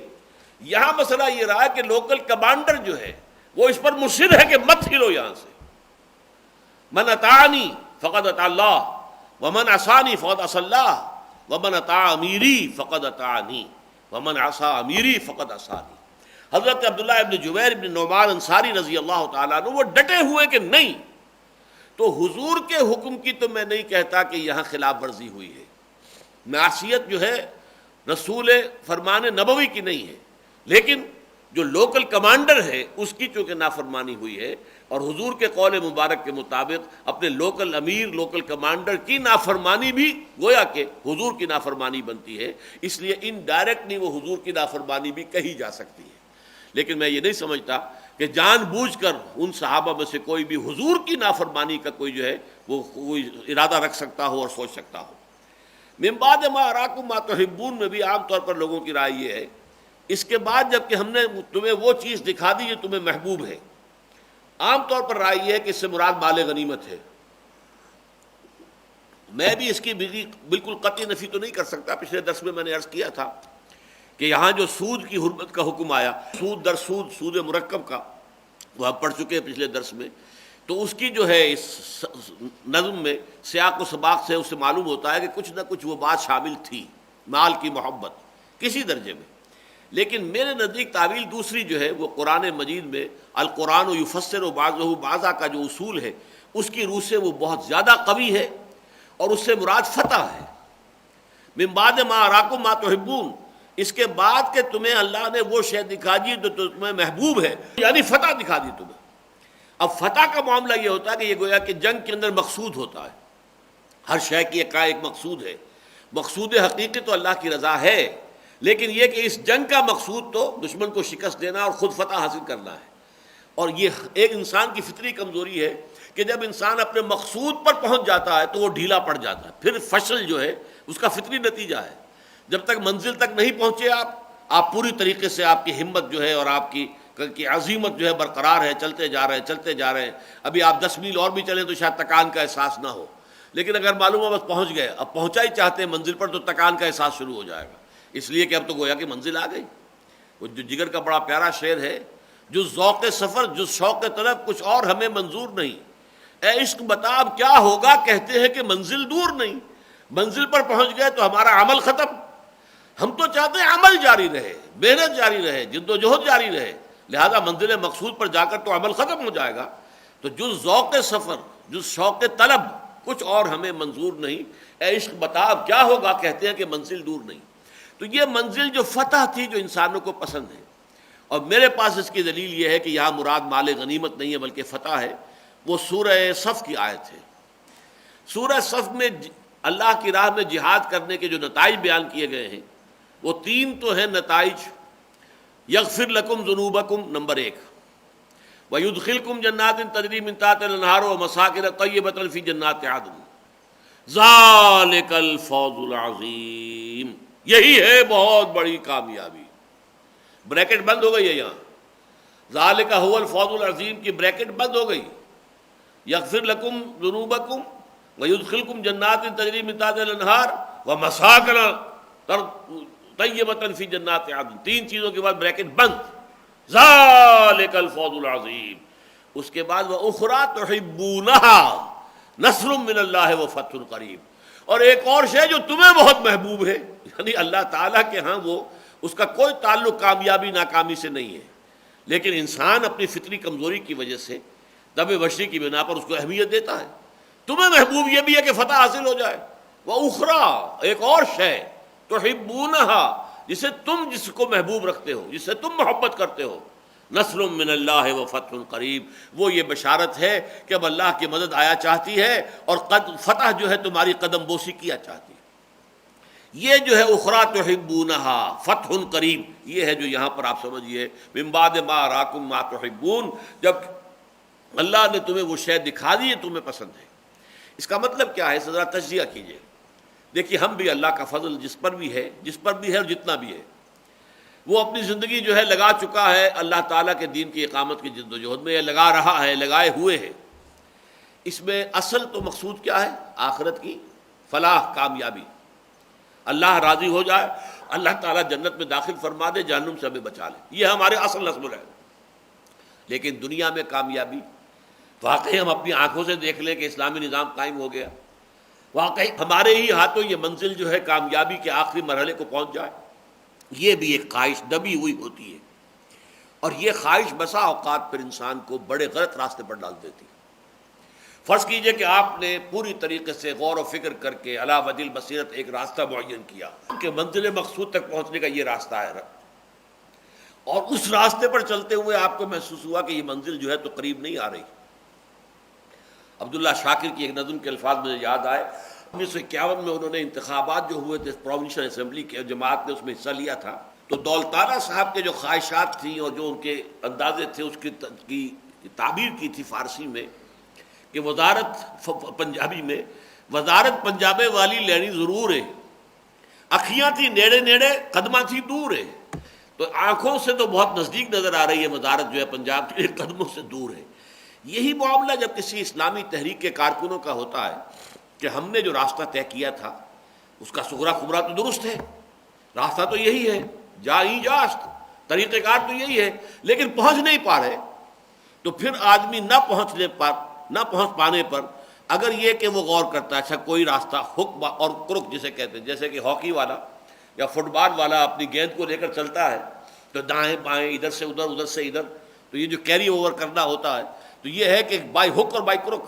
یہاں مسئلہ یہ رہا کہ لوکل کمانڈر جو ہے وہ اس پر مصر ہے کہ مت ہلو یہاں سے. من اطاعنی فقد اطاع اللہ ومن عصانی فقد عصى اللہ ومن اطاع امیری فقد اطاعنی ومن عصى امیری فقد عصانی. حضرت عبداللہ ابن جبیر ابن نعمان انصاری رضی اللہ تعالیٰ عنہ وہ ڈٹے ہوئے کہ نہیں، تو حضور کے حکم کی تو میں نہیں کہتا کہ یہاں خلاف ورزی ہوئی ہے، معصیت جو ہے رسول فرمان نبوی کی نہیں ہے، لیکن جو لوکل کمانڈر ہے اس کی چونکہ نافرمانی ہوئی ہے، اور حضور کے قول مبارک کے مطابق اپنے لوکل امیر، لوکل کمانڈر کی نافرمانی بھی گویا کہ حضور کی نافرمانی بنتی ہے، اس لیے انڈائریکٹلی وہ حضور کی نافرمانی بھی کہی جا سکتی ہے. لیکن میں یہ نہیں سمجھتا کہ جان بوجھ کر ان صحابہ میں سے کوئی بھی حضور کی نافرمانی کا کوئی جو ہے وہ کوئی ارادہ رکھ سکتا ہو اور سوچ سکتا ہو. من بعد ما اراکم ما تحبون میں بھی عام طور پر لوگوں کی رائے یہ ہے، اس کے بعد جب کہ ہم نے تمہیں وہ چیز دکھا دی جو تمہیں محبوب ہے، عام طور پر رائے یہ ہے کہ اس سے مراد مال غنیمت ہے. میں بھی اس کی بالکل قطعی نفی تو نہیں کر سکتا. پچھلے درس میں نے عرض کیا تھا کہ یہاں جو سود کی حرمت کا حکم آیا، سود در سود، سود مرکب کا، وہ ہم پڑھ چکے ہیں پچھلے درس میں، تو اس کی جو ہے اس نظم میں سیاق و سباق سے اسے معلوم ہوتا ہے کہ کچھ نہ کچھ وہ بات شامل تھی، مال کی محبت کسی درجے میں. لیکن میرے نزدیک تعویل دوسری جو ہے وہ قرآن مجید میں القرآن یفسر بعضہ بعضا کا جو اصول ہے اس کی روح سے وہ بہت زیادہ قوی ہے، اور اس سے مراد فتح ہے. من بعد ما اراکم ما تحبون، اس کے بعد کہ تمہیں اللہ نے وہ شے دکھا دی جو تمہیں محبوب ہے، یعنی فتح دکھا دی تمہیں. اب فتح کا معاملہ یہ ہوتا ہے کہ یہ گویا کہ جنگ کے اندر مقصود ہوتا ہے، ہر شے کی ایک مقصود ہے. مقصود حقیقی تو اللہ کی رضا ہے، لیکن یہ کہ اس جنگ کا مقصود تو دشمن کو شکست دینا اور خود فتح حاصل کرنا ہے. اور یہ ایک انسان کی فطری کمزوری ہے کہ جب انسان اپنے مقصود پر پہنچ جاتا ہے تو وہ ڈھیلا پڑ جاتا ہے. پھر فشل جو ہے اس کا فطری نتیجہ ہے. جب تک منزل تک نہیں پہنچے آپ آپ پوری طریقے سے آپ کی ہمت جو ہے اور آپ کی عزیمت جو ہے برقرار ہے، چلتے جا رہے ہیں. ابھی آپ 10 میل اور بھی چلیں تو شاید تکان کا احساس نہ ہو، لیکن اگر معلوم ہو بس پہنچ گئے، اب پہنچا ہی چاہتے ہیں منزل پر، تو تکان کا احساس شروع ہو جائے گا، اس لیے کہ اب تو گویا کہ منزل آ گئی. وہ جو جگر کا بڑا پیارا شعر ہے، جو ذوق سفر جو شوق طلب کچھ اور ہمیں منظور نہیں، اے عشق بتا اب کیا ہوگا کہتے ہیں کہ منزل دور نہیں. منزل پر پہنچ گئے تو ہمارا عمل ختم. ہم تو چاہتے ہیں عمل جاری رہے، محنت جاری رہے، جد و جہد جاری رہے، لہذا منزل مقصود پر جا کر تو عمل ختم ہو جائے گا. تو جو ذوق سفر جو شوق طلب کچھ اور ہمیں منظور نہیں، اے عشق بتا اب کیا ہوگا کہتے ہیں کہ منزل دور نہیں. تو یہ منزل جو فتح تھی جو انسانوں کو پسند ہے، اور میرے پاس اس کی دلیل یہ ہے کہ یہاں مراد مال غنیمت نہیں ہے بلکہ فتح ہے. وہ سورہ صف کی آیت ہے. سورہ صف میں اللہ کی راہ میں جہاد کرنے کے جو نتائج بیان کیے گئے ہیں وہ 3 تو ہیں نتائج. یغفر لکم ذنوبکم نمبر 1، وَيُدْخِلْكُمْ جَنَّاتٍ تَجْرِي مِن تَحْتِهَا الْأَنْهَارُ وَمَسَاكِنَ طَيِّبَةً فِي جَنَّاتِ عَدْنٍ ذَلِكَ الْفَوْزُ الْعَظِيمُ. یہی ہے بہت بڑی کامیابی. بریکٹ بند ہو گئی ہے یہاں، ذَلِكَ هُوَ الْفَوْزُ الْعَظِيمُ کی بریکٹ بند ہو گئی. یغفر لکم ذنوبکم وَيُدْخِلْكُمْ جَنَّاتٍ تَجْرِي مِن تَحْتِهَا الْأَنْهَارُ وَمَسَاكِنَ طَيِّبَةً فِي جَنَّاتِ عَدْنٍ. 3 چیزوں کے بعد بریکٹ بند. ذَلِكَ الْفَوْزُ الْعَظِيمُ. اس کے بعد وَأُخْرَىٰ تُحِبُّونَهَا نَصْرٌ مِّنَ اللَّهِ وَفَتْحٌ قَرِيبٌ. اور ایک اور شے جو تمہیں بہت محبوب ہے، یعنی اللہ تعالیٰ کے ہاں وہ اس کا کوئی تعلق کامیابی ناکامی سے نہیں ہے، لیکن انسان اپنی فطری کمزوری کی وجہ سے طبع بشری کی بنا پر اس کو اہمیت دیتا ہے. تمہیں محبوب یہ بھی ہے کہ فتح حاصل ہو جائے. وَأُخْرَىٰ ایک اور شے تُحِبُّونَهَا جس کو محبوب رکھتے ہو، جس سے تم محبت کرتے ہو. نصر من اللہ وفتح قریب. وہ یہ بشارت ہے کہ اب اللہ کی مدد آیا چاہتی ہے اور فتح جو ہے تمہاری قدم بوسی کیا چاہتی ہے. یہ جو ہے اخریٰ تحبونہا فتح قریب، یہ ہے جو یہاں پر آپ سمجھیے من بعد ما اراکم ما تحبون، جب اللہ نے تمہیں وہ شے دکھا دی ہے تمہیں پسند ہے. اس کا مطلب کیا ہے؟ ذرا تجزیہ کیجئے. دیکھیے ہم بھی اللہ کا فضل جس پر بھی ہے اور جتنا بھی ہے، وہ اپنی زندگی جو ہے لگا چکا ہے اللہ تعالیٰ کے دین کی اقامت کی جد و جہد میں، لگا رہا ہے، لگائے ہوئے ہے. اس میں اصل تو مقصود کیا ہے؟ آخرت کی فلاح، کامیابی. اللہ راضی ہو جائے، اللہ تعالیٰ جنت میں داخل فرما دے، جہنم سے ہمیں بچا لے. یہ ہمارے اصل نصب ہے. لیکن دنیا میں کامیابی واقعی ہم اپنی آنکھوں سے دیکھ لیں کہ اسلامی نظام قائم ہو گیا، واقعی ہمارے ہی ہاتھوں یہ منزل جو ہے کامیابی کے آخری مرحلے کو پہنچ جائے، یہ بھی ایک خواہش دبی ہوئی ہوتی ہے. اور یہ خواہش بسا اوقات پھر انسان کو بڑے غلط راستے پر ڈال دیتی. فرض کیجئے کہ آپ نے پوری طریقے سے غور و فکر کر کے علی وجہ البصیرت ایک راستہ معین کیا کہ منزل مقصود تک پہنچنے کا یہ راستہ ہے، اور اس راستے پر چلتے ہوئے آپ کو محسوس ہوا کہ یہ منزل جو ہے تو قریب نہیں آ رہی. عبداللہ شاکر کی ایک نظم کے الفاظ مجھے یاد آئے. 1951 میں انہوں نے انتخابات جو ہوئے تھے پروونشل اسمبلی کے، جماعت نے اس میں حصہ لیا تھا، تو دولتانہ صاحب کے جو خواہشات تھیں اور جو ان کے اندازے تھے اس کی تعبیر کی تھی فارسی میں کہ وزارت پنجابی میں، وزارت پنجابے والی لینی ضرور ہے، اکھیاں تھی نیڑے نیڑے قدماں تھی دور ہے. تو آنکھوں سے تو بہت نزدیک نظر آ رہی ہے وزارت جو ہے پنجاب کے، قدموں سے دور ہے. یہی معاملہ جب کسی اسلامی تحریک کے کارکنوں کا ہوتا ہے کہ ہم نے جو راستہ طے کیا تھا اس کا صغرا کبرا تو درست ہے، راستہ تو یہی ہے، جاست طریقہ کار تو یہی ہے، لیکن پہنچ نہیں پا رہے، تو پھر آدمی نہ پہنچ پانے پر اگر یہ کہ وہ غور کرتا ہے اچھا کوئی راستہ حک اور کرک جسے کہتے ہیں، جیسے کہ ہاکی والا یا فٹ بال والا اپنی گیند کو لے کر چلتا ہے تو دائیں بائیں ادھر سے ادھر ادھر سے ادھر، تو یہ جو کیری اوور کرنا ہوتا ہے تو یہ ہے کہ بائی ہک اور بائی کرک،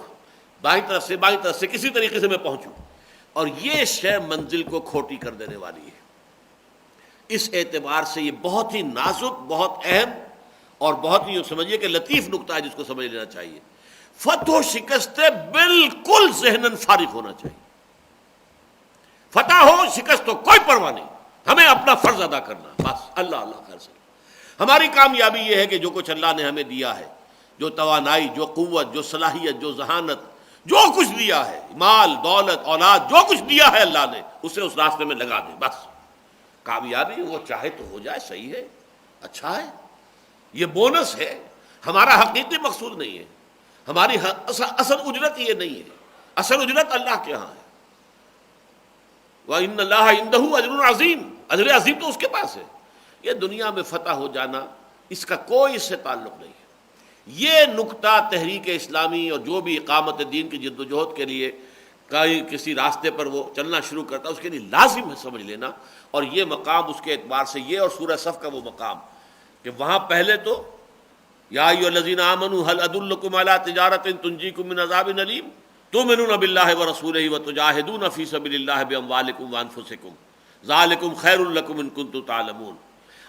بائیں طرف سے کسی طریقے سے میں پہنچوں. اور یہ شے منزل کو کھوٹی کر دینے والی ہے. اس اعتبار سے یہ بہت ہی نازک، بہت اہم اور بہت ہی سمجھیے کہ لطیف نقطہ ہے جس کو سمجھ لینا چاہیے. فتح و شکست بالکل ذہناً فارغ ہونا چاہیے. فتح ہو شکست ہو کوئی پرواہ نہیں، ہمیں اپنا فرض ادا کرنا بس. اللہ خیر سے ہماری کامیابی یہ ہے کہ جو کچھ اللہ نے ہمیں دیا ہے، جو توانائی، جو قوت، جو صلاحیت، جو ذہانت، جو کچھ دیا ہے، مال دولت اولاد، جو کچھ دیا ہے اللہ نے، اسے اس راستے میں لگا دیں بس. کامیابی وہ چاہے تو ہو جائے، صحیح ہے، اچھا ہے، یہ بونس ہے، ہمارا حقیقی مقصود نہیں ہے، ہماری اصل اجرت یہ نہیں ہے، اصل اجرت اللہ کے ہاں ہے۔ وَإِنَّ اللَّهَ عِندَهُ أَجْرٌ عَظِيمٌ، اجر عظیم تو اس کے پاس ہے۔ یہ دنیا میں فتح ہو جانا اس کا کوئی اس سے تعلق نہیں ہے۔ یہ نقطہ تحریک اسلامی اور جو بھی اقامت دین کی جد و جہد کے لیے کسی راستے پر وہ چلنا شروع کرتا ہے اس کے لیے لازم ہے سمجھ لینا، اور یہ مقام اس کے اعتبار سے یہ اور سورہ صف کا وہ مقام کہ وہاں پہلے تو یا ایھا الذین آمنوا هل ادلکم علی تجارۃ تنجیکم من عذاب الیم تؤمنون باللہ ورسولہ وتجاہدون فی سبیل اللہ باموالکم وانفسکم ذالکم خیر لکم ان کنتم تعلمون۔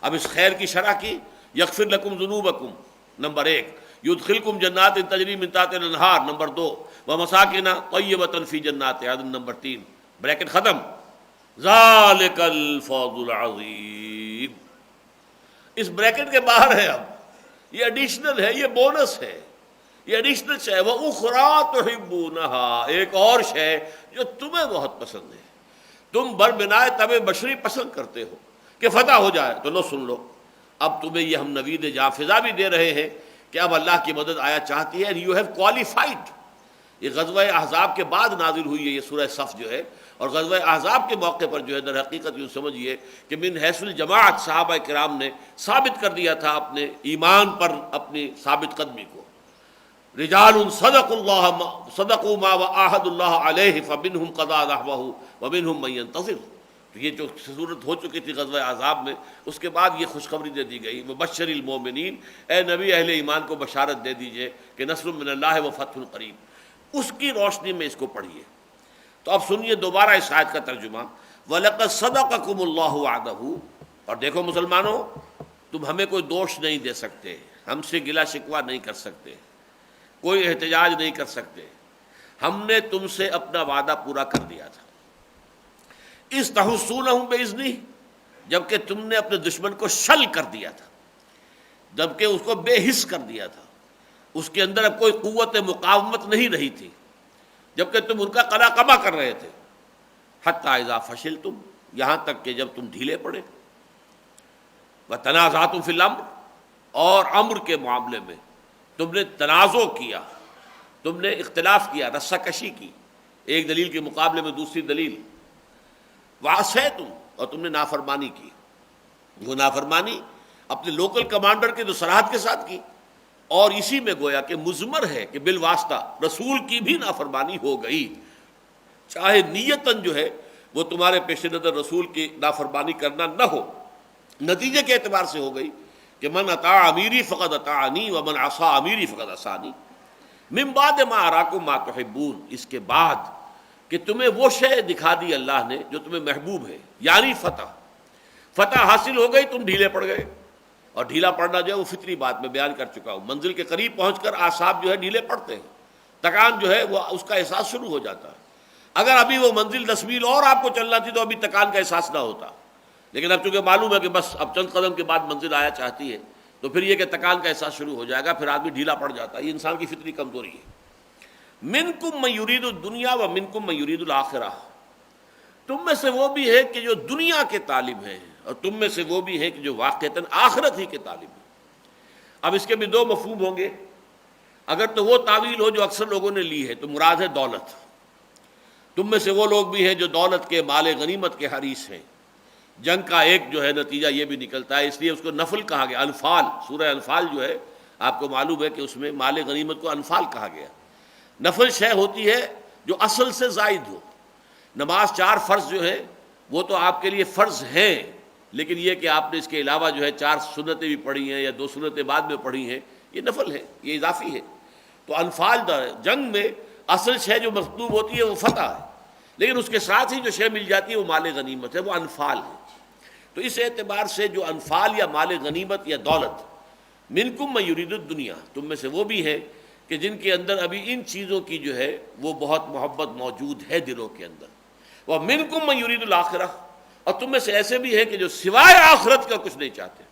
اب اس خیر کی شرح کی، یغفر لکم ذنوبکم نمبر 1، یدخلکم جنات تجری من تحتها الانہار نمبر 2، ومساکن طیبۃ فی جنات عدن نمبر 3، بریکٹ ختم، ذالک الفوز العظیم۔ اس بریکٹ کے باہر ہے، اب یہ ایڈیشنل ہے، یہ بونس ہے، یہ ایڈیشنل شے ہے۔ وَأُخْرَىٰ تُحِبُّونَهَا، ایک اور شے جو تمہیں بہت پسند ہے، تم بربنائے طبع بشری پسند کرتے ہو کہ فتح ہو جائے، تو لو سن لو، اب تمہیں یہ ہم نوید جاں فضا بھی دے رہے ہیں کہ اب اللہ کی مدد آیا چاہتی ہے، یو ہیو کوالیفائڈ۔ یہ غزوہ احزاب کے بعد نازل ہوئی ہے یہ سورہ صف جو ہے، اور غزوہ احزاب کے موقع پر جو ہے در حقیقت یوں سمجھیے کہ من حیث الجماعت صحابہ کرام نے ثابت کر دیا تھا اپنے ایمان پر اپنی ثابت قدمی کو۔ رجال صدقوا ما وعاهدوا الله علیہ فمنهم قضى نحبه ومنهم من ينتظر۔ تو یہ جو صورت ہو چکی تھی غزوہ احزاب میں، اس کے بعد یہ خوشخبری دے دی گئی، مبشر المومنین، اے نبی اہل ایمان کو بشارت دے دیجئے کہ نصر من اللہ وفتح قریب۔ اس کی روشنی میں اس کو پڑھیے۔ تو اب سنیے دوبارہ اس آیت کا ترجمہ، وَلَقَدْ صَدَقَكُمُ اللَّهُ وَعْدَهُ۔ اور دیکھو مسلمانوں، تم ہمیں کوئی دوش نہیں دے سکتے، ہم سے گلہ شکوہ نہیں کر سکتے، کوئی احتجاج نہیں کر سکتے، ہم نے تم سے اپنا وعدہ پورا کر دیا تھا۔ اِذْ تَحُسُّونَهُم بِإِذْنِهِ، جبکہ تم نے اپنے دشمن کو شل کر دیا تھا، جبکہ اس کو بے حس کر دیا تھا، اس کے اندر اب کوئی قوت مقاومت نہیں رہی تھی، جبکہ تم ان کا قلا قبا کر رہے تھے۔ حتیٰ اذا فشلتم، یہاں تک کہ جب تم ڈھیلے پڑے، وتنازعتم فی الامر، اور امر کے معاملے میں تم نے تنازع کیا، تم نے اختلاف کیا، رسہ کشی کی، ایک دلیل کے مقابلے میں دوسری دلیل، وعصیتم، اور تم نے نافرمانی کی۔ وہ نافرمانی اپنے لوکل کمانڈر کے جو صراحت کے ساتھ کی، اور اسی میں گویا کہ مضمر ہے کہ بالواسطہ رسول کی بھی نافرمانی ہو گئی، چاہے نیتاً جو ہے وہ تمہارے پیش نظر رسول کی نافرمانی کرنا نہ ہو، نتیجے کے اعتبار سے ہو گئی کہ من اطاع امیری فقد اطاعنی ومن عصا امیری فقد عصانی، من بعد ما اراکم ما تحبون، اس کے بعد کہ تمہیں وہ شے دکھا دی اللہ نے جو تمہیں محبوب ہے، یعنی فتح حاصل ہو گئی، تم ڈھیلے پڑ گئے۔ اور ڈھیلا پڑنا جو ہے وہ فطری بات میں بیان کر چکا ہوں، منزل کے قریب پہنچ کر اعصاب جو ہے ڈھیلے پڑتے ہیں، تکان جو ہے وہ اس کا احساس شروع ہو جاتا ہے۔ اگر ابھی وہ منزل 10 میل اور آپ کو چلنا تھی تو ابھی تکان کا احساس نہ ہوتا، لیکن اب چونکہ معلوم ہے کہ بس اب چند قدم کے بعد منزل آیا چاہتی ہے، تو پھر یہ کہ تکان کا احساس شروع ہو جائے گا، پھر آدمی ڈھیلا پڑ جاتا ہے۔ یہ انسان کی فطری کمزوری ہے۔ منکم من یرید الدنیا و منکم من یرید الآخرہ، تم میں سے وہ بھی ہے کہ جو دنیا کے طالب ہیں، اور تم میں سے وہ بھی ہیں کہ جو واقعتاً آخرت ہی کے طالب ہیں۔ اب اس کے بھی دو مفہوم ہوں گے۔ اگر تو وہ تعویل ہو جو اکثر لوگوں نے لی ہے تو مراد ہے دولت، تم میں سے وہ لوگ بھی ہیں جو دولت کے، مال غنیمت کے حریص ہیں۔ جنگ کا ایک جو ہے نتیجہ یہ بھی نکلتا ہے، اس لیے اس کو نفل کہا گیا۔ انفال، سورہ انفال جو ہے آپ کو معلوم ہے کہ اس میں مال غنیمت کو انفال کہا گیا۔ نفل شے ہوتی ہے جو اصل سے زائد ہو۔ نماز 4 فرض جو ہے وہ تو آپ کے لیے فرض ہیں، لیکن یہ کہ آپ نے اس کے علاوہ جو ہے 4 سنتیں بھی پڑھی ہیں یا 2 سنتیں بعد میں پڑھی ہیں، یہ نفل ہے، یہ اضافی ہے۔ تو انفال جنگ میں اصل شے جو مطلوب ہوتی ہے وہ فتح ہے، لیکن اس کے ساتھ ہی جو شے مل جاتی ہے وہ مال غنیمت ہے، وہ انفال ہے۔ تو اس اعتبار سے جو انفال یا مال غنیمت یا دولت، منکم من یرید الدنیا، تم میں سے وہ بھی ہیں کہ جن کے اندر ابھی ان چیزوں کی جو ہے وہ بہت محبت موجود ہے دلوں کے اندر، وہ منکم من یرید الآخرہ، اور تم میں سے ایسے بھی ہیں کہ جو سوائے آخرت کا کچھ نہیں چاہتے،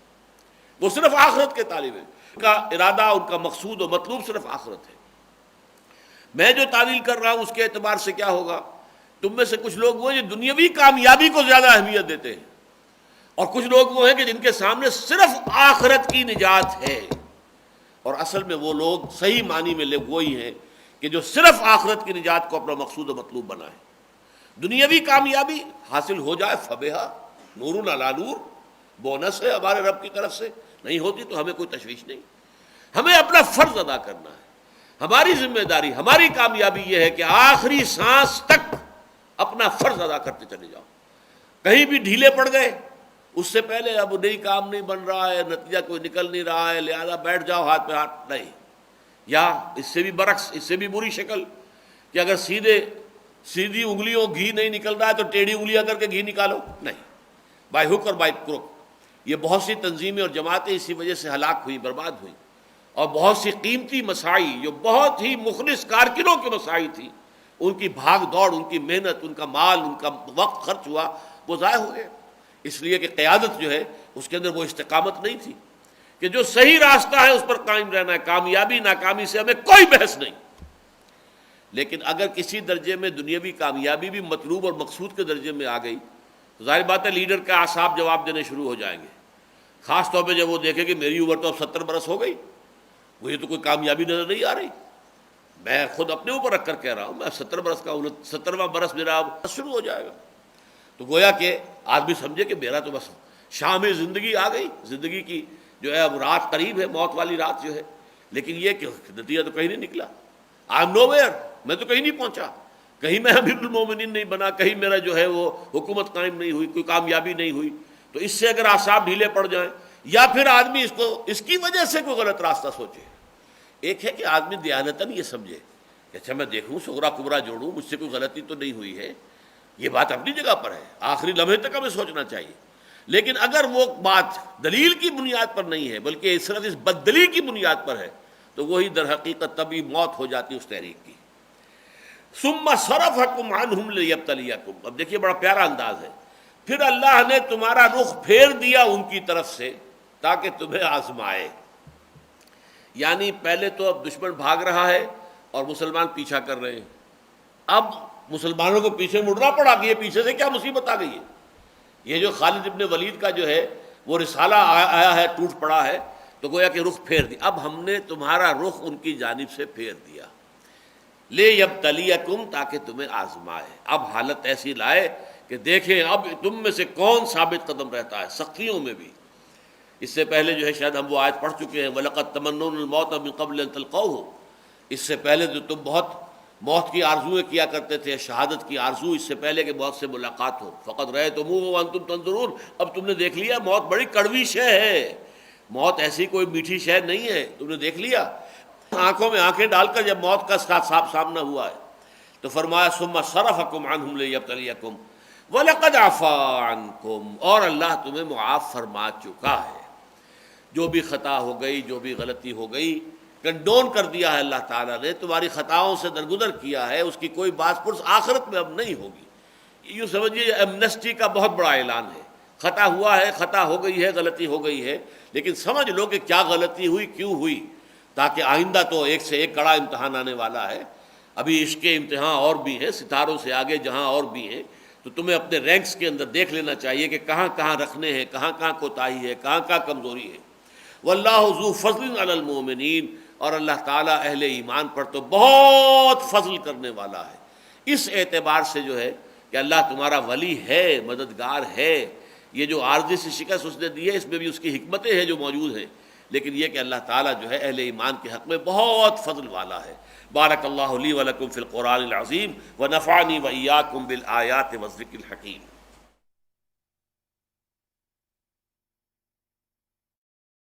وہ صرف آخرت کے طالب ہیں، ان کا ارادہ، ان کا مقصود و مطلوب صرف آخرت ہے۔ میں جو تعویل کر رہا ہوں اس کے اعتبار سے کیا ہوگا، تم میں سے کچھ لوگ وہ جو دنیاوی کامیابی کو زیادہ اہمیت دیتے ہیں، اور کچھ لوگ وہ ہیں کہ جن کے سامنے صرف آخرت کی نجات ہے، اور اصل میں وہ لوگ صحیح معنی میں لوگ وہی ہیں کہ جو صرف آخرت کی نجات کو اپنا مقصود و مطلوب بنائے۔ دنیاوی کامیابی حاصل ہو جائے فبہا، نور علی نور، بونس ہے ہمارے رب کی طرف سے، نہیں ہوتی تو ہمیں کوئی تشویش نہیں۔ ہمیں اپنا فرض ادا کرنا ہے، ہماری ذمہ داری، ہماری کامیابی یہ ہے کہ آخری سانس تک اپنا فرض ادا کرتے چلے جاؤ۔ کہیں بھی ڈھیلے پڑ گئے، اس سے پہلے اب نئی کام نہیں بن رہا ہے، نتیجہ کوئی نکل نہیں رہا ہے، لہذا بیٹھ جاؤ ہاتھ پہ ہاتھ، نہیں۔ یا اس سے بھی برعکس، اس سے بھی بری شکل کہ اگر سیدھی انگلیوں گھی نہیں نکل رہا ہے تو ٹیڑھی انگلیاں کر کے گھی نکالو، نہیں، بائی ہک اور بائی کروک۔ یہ بہت سی تنظیمیں اور جماعتیں اسی وجہ سے ہلاک ہوئی، برباد ہوئی، اور بہت سی قیمتی مساعی جو بہت ہی مخلص کارکنوں کی مساعی تھی، ان کی بھاگ دوڑ، ان کی محنت، ان کا مال، ان کا وقت خرچ ہوا، وہ ضائع ہو گئے، اس لیے کہ قیادت جو ہے اس کے اندر وہ استقامت نہیں تھی کہ جو صحیح راستہ ہے اس پر قائم رہنا ہے۔ کامیابی ناکامی سے ہمیں کوئی بحث نہیں، لیکن اگر کسی درجے میں دنیاوی کامیابی بھی مطلوب اور مقصود کے درجے میں آ گئی تو ظاہر بات ہے لیڈر کا اعصاب جواب دینے شروع ہو جائیں گے، خاص طور پہ جب وہ دیکھے کہ میری عمر تو اب 70 برس ہو گئی، مجھے تو کوئی کامیابی نظر نہیں آ رہی۔ میں خود اپنے اوپر رکھ کر کہہ رہا ہوں، میں 70 برس کا ہوں، 70واں برس میرا اب شروع ہو جائے گا، تو گویا کہ آدمی سمجھے کہ میرا تو بس شام زندگی آ گئی، زندگی کی جو ہے اب رات قریب ہے، موت والی رات جو ہے، لیکن یہ کہ نتیجہ تو کہیں نہیں نکلا۔ آئی ایم نو ویئر، میں تو کہیں نہیں پہنچا، کہیں میں امیر المومنین نہیں بنا، کہیں میرا جو ہے وہ حکومت قائم نہیں ہوئی، کوئی کامیابی نہیں ہوئی۔ تو اس سے اگر اعصاب ڈھیلے پڑ جائیں، یا پھر آدمی اس کی وجہ سے کوئی غلط راستہ سوچے۔ ایک ہے کہ آدمی دیانتاً یہ سمجھے کہ اچھا میں دیکھوں صغرا کبرا جوڑوں، مجھ سے کوئی غلطی تو نہیں ہوئی ہے، یہ بات اپنی جگہ پر ہے، آخری لمحے تک ہمیں سوچنا چاہیے۔ لیکن اگر وہ بات دلیل کی بنیاد پر نہیں ہے بلکہ صرف اس بددلی کی بنیاد پر ہے تو وہی در حقیقت تبھی موت ہو جاتی اس تحریک کی۔ ثم صرفکم عنہم لیبتلیکم، اب دیکھیے بڑا پیارا انداز ہے، پھر اللہ نے تمہارا رخ پھیر دیا ان کی طرف سے تاکہ تمہیں آزمائے۔ یعنی پہلے تو اب دشمن بھاگ رہا ہے اور مسلمان پیچھا کر رہے ہیں، اب مسلمانوں کو پیچھے مڑنا پڑا کہ یہ پیچھے سے کیا مصیبت آ گئی ہے۔ یہ جو خالد ابن ولید کا جو ہے وہ رسالہ آیا ہے، ٹوٹ پڑا ہے، تو گویا کہ رخ پھیر دیا، اب ہم نے تمہارا رخ ان کی جانب سے پھیر دیا، لیبتلیکم، تاکہ تمہیں آزمائے۔ اب حالت ایسی لائے کہ دیکھیں اب تم میں سے کون ثابت قدم رہتا ہے سختیوں میں بھی۔ اس سے پہلے جو ہے شاید ہم وہ آیت پڑھ چکے ہیں، وَلَقَدْ تَمَنُّونَ الْمَوْتَ مِن قَبْلِ أَن تَلْقَوْهُ، اس سے پہلے جو تم بہت موت کی آرزویں کیا کرتے تھے، شہادت کی آرزو، اس سے پہلے کہ موت سے ملاقات ہو، فَقَدْ رَأَيْتُمُوهُ وَأَنْتُمْ تَنظُرُونَ، اب تم نے دیکھ لیا، موت بڑی کڑوی شے ہے، موت ایسی کوئی میٹھی شے نہیں ہے، تم نے دیکھ لیا۔ آنکھوں میں آنکھیں ڈال کر جب موت کا صاف سامنا ہوا ہے تو فرمایا ثم صرفکم عنہم لیبتلیکم وَلَقَدْ عَفَا عَنْکُمْ، اور اللہ تمہیں معاف فرما چکا ہے، جو بھی خطا ہو گئی، جو بھی غلطی ہو گئی، کنڈون کر دیا ہے اللہ تعالیٰ نے، تمہاری خطاؤں سے درگزر کیا ہے، اس کی کوئی باز پرس آخرت میں اب نہیں ہوگی۔ یوں سمجھیے ایمنسٹی کا بہت بڑا اعلان ہے، خطا ہوا ہے، خطا ہو گئی ہے، غلطی ہو گئی ہے، لیکن سمجھ لو کہ کیا غلطی ہوئی، کیوں ہوئی، تاکہ آئندہ تو ایک سے ایک کڑا امتحان آنے والا ہے۔ ابھی عشق کے امتحان اور بھی ہیں، ستاروں سے آگے جہاں اور بھی ہیں، تو تمہیں اپنے رینکس کے اندر دیکھ لینا چاہیے کہ کہاں کہاں رکھنے ہیں، کہاں کہاں کوتاہی ہے، کہاں کہاں کمزوری ہے۔ واللہ ذو فضل علی المؤمنین، اور اللہ تعالیٰ اہل ایمان پر تو بہت فضل کرنے والا ہے، اس اعتبار سے جو ہے کہ اللہ تمہارا ولی ہے، مددگار ہے۔ یہ جو عارضی سی شکست اس نے دی ہے، اس میں بھی اس کی حکمتیں ہیں جو موجود ہیں، لیکن یہ کہ اللہ تعالیٰ جو ہے اہل ایمان کے حق میں بہت فضل والا ہے۔ بارک اللہ لی ولکم فی القرآن العظیم ونفعنی وإیاکم بالآیات والذکر الحکیم۔